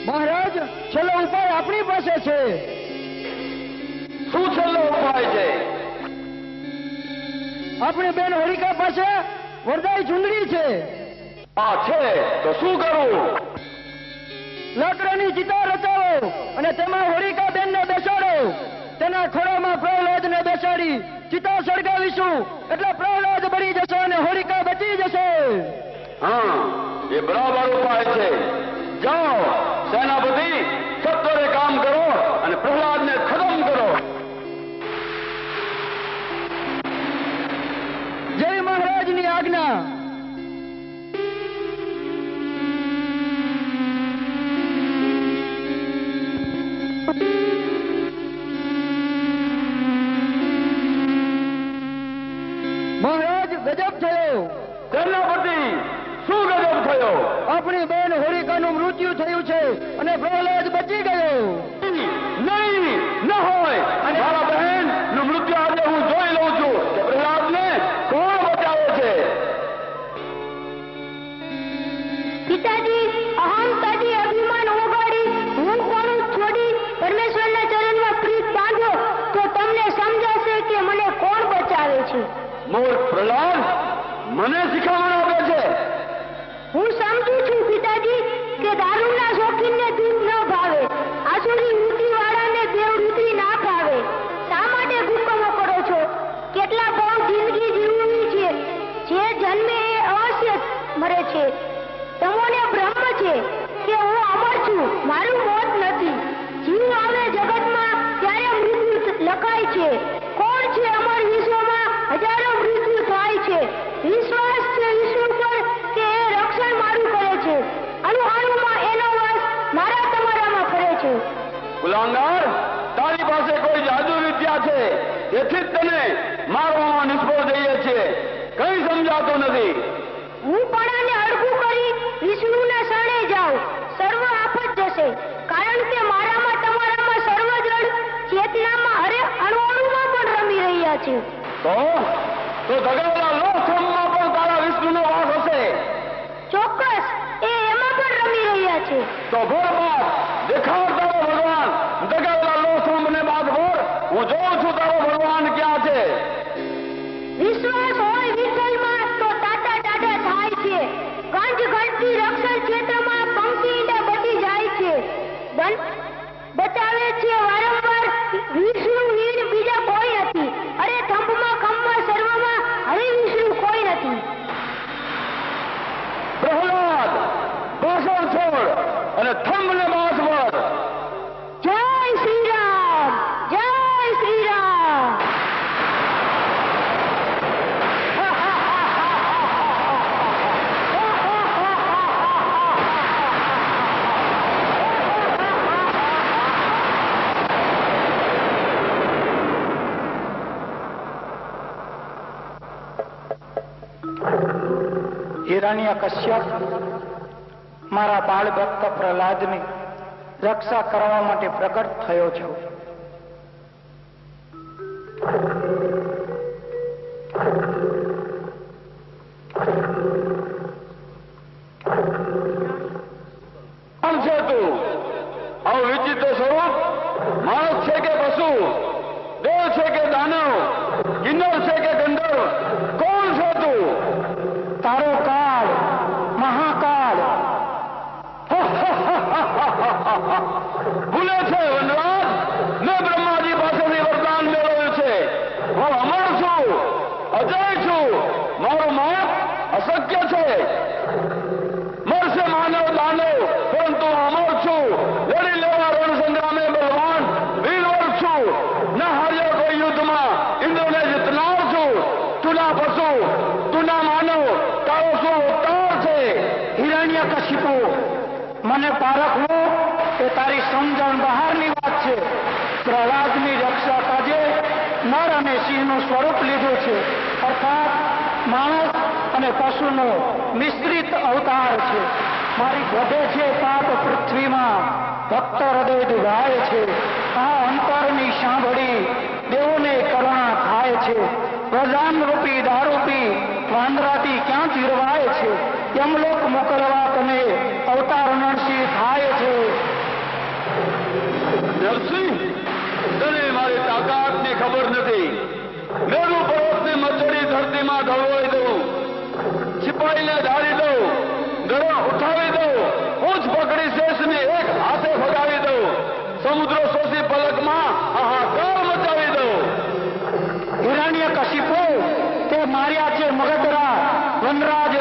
મહારાજ, છેલ્લો ઉપાય આપણી પાસે છે. શું છેલ્લો ઉપાય છે? આપણી બેન હોલિકા પાસે વરદાઈ ચુંદડી છે. આ છે તો શું કરું? લાકડાની ચિતા રચાવો અને તેમાં હોલિકા બેનને બેસાડો. તેના ખોળામાં પ્રહલાદને બેસાડી ચિતા સળગાવીશું એટલે પ્રહલાદ બળી જશે અને હોલિકા બચી જશે. હા, એ બરાબર ઉપાય છે. જાઓ સેનાપતિ, સત્વરે કામ કરો અને પ્રહલાદને ખતમ કરો. જય મહારાજની આજ્ઞા. મહારાજ, ગજબ થયો. સેનાપતિ, શું ગજબ થયો? આપણી બેન હોલિકાનું મૃત્યુ થયું છે અને પ્રહલાદ બચી ગયો. નહીં, ન હોય. મારા બહેન નું મૃત્યુ આજે હું જોઈ લઉં છું કે પ્રહલાદને કોણ બચાવે છે. પિતાજી, અહંતાજી અભિમાન ઓગાળી હું કોણ છોડી પરમેશ્વરના ચરણમાં પ્રીત બાંધો તો તમને સમજાશે કે મને કોણ બચાવે છે. મૂર્ખ પ્રહલાદ મને શિખામણ આપે છે. હું સમજુ છું પિતાજી કે દારૂના શોખીનને દૂધ ન ભાવે, આસુરી વૃત્તિ વાળાને દેવવૃત્તિ ના ભાવે. શા માટે હુકમો કરો છો? કેટલા ભાવ જિંદગી જીવવી છે. જે જન્મે એ અવશ્ય મરે છે. તમોને ભ્રમ છે કે હું અમર છું, મારું મોત નથી. જીવ આવે જગતમાં ત્યારે મૃત્યુ લખાય છે. કોણ છે અમર વિશ્વમાં? હજારો મૃત્યુ થાય છે. વિશ્વાસ છે ઈશ્વર પર કે એ રક્ષણ મારું કરે છે. અણુઅણુમાં એનો વાસ મારા તમારામાં ફરે છે. ગુલાંગાર, તારી પાસે કોઈ જાદુ વિદ્યા છે, તેથી જ તને મારવામાં નિષ્ફળ જઈએ છીએ. કઈ સમજાતું નથી. હું પણ આને અડગું કરી વિષ્ણુના શરણે જાઉં, સર્વ આફત જશે. કારણ કે મારામાં તમારામાં સર્વ જળ ચેતનામાં અરે અણુઅણુમાં પણ રમી રહ્યા છે. તો દગાવલા લોખંડમાં પણ તારા વિષ્ણુનો વાસ હશે. ચોક્કસ, એ એમાં પણ રમી રહ્યા છે. તો ભોર બાદ દેખાડ તારો ભગવાન. દગાવલા લોખંડને બાદ ભોર હું જોઉં છું તારો ભગવાન ક્યાં છે. વિશ્વાસ હોય વિઠ્ઠલમાં તો ટાટા ટાટા થાય છે. ગંજ ગંજથી રક્ષણ ક્ષેત્રમાં પંક્તિને બચી જાય છે. બચાવે છે વારંવાર વિષ્ણુ વીર બીજા કોઈ નથી. અરે ખંભમાં ખંભમાં સર્વમાં હિરણ્યકશ્યપ મારા બાળ ભક્ત પ્રહલાદની રક્ષા કરવા માટે પ્રગટ થયો છું. કોણ છે તું? આવું વિચિત્ર સ્વરૂપ? માણસ છે કે પશુ? દેવ છે કે દાનવ? કિન્નર છે કે ગંધર્વ? કોણ છે તું? તારો કાળ, મહાકાળ. ભૂલે છે વનરાજ, મેં બ્રહ્માજી પાસેથી વરદાન મેળવ્યું છે. હું અમર છું, અજય છું. મારું મોત અશક્ય છે. મરશે માનવ દાનવ, પરંતુ હું અમર છું. લડી લેવા રણ સંગ્રામે બલવાન વીરવર છું. ન હાર્યો કોઈ યુદ્ધમાં, ઇન્દ્રને જીતનાર છું. તું ના પશુ, તું ના માનવ, તારો શું અવતાર છે? હિરણ્યકશિપુ, મને પારખવું એ તારી સમજણ બહારની વાત છે. પ્રહલાદની રક્ષા કાજે નર અને સિંહનું સ્વરૂપ લીધું છે, અર્થાત માણસ અને પશુનો મિશ્રિત અવતાર છે. મારી વધે છે પાપ પૃથ્વીમાં, ભક્ત હૃદય દુભાય છે. આ અંતરની સાંભળી દેવોને કરુણા થાય છે. પ્રધાન રૂપી દારૂપી વાંદરાથી ક્યાં ચીરવાય છે. યમલોક મોકલવા તને અવતાર નરસિંહ થાય છે. નરસિંહ, તને મારી તાકાતની ખબર નથી. મેરુ પર્વતને મચડી ધરતીમાં ઢળવાઈ દઉં, સિપાહીને ધારી દઉં, ગળા ઉઠાવી દઉં, પૂંછ પકડી શેષને એક હાથે ભગાવી દઉં, સમુદ્ર શોષી પલકમાં હાહાકાર મચાવી દઉં. હિરણ્યકશિપુ, તે માર્યા છે મગધરા, વનરાજ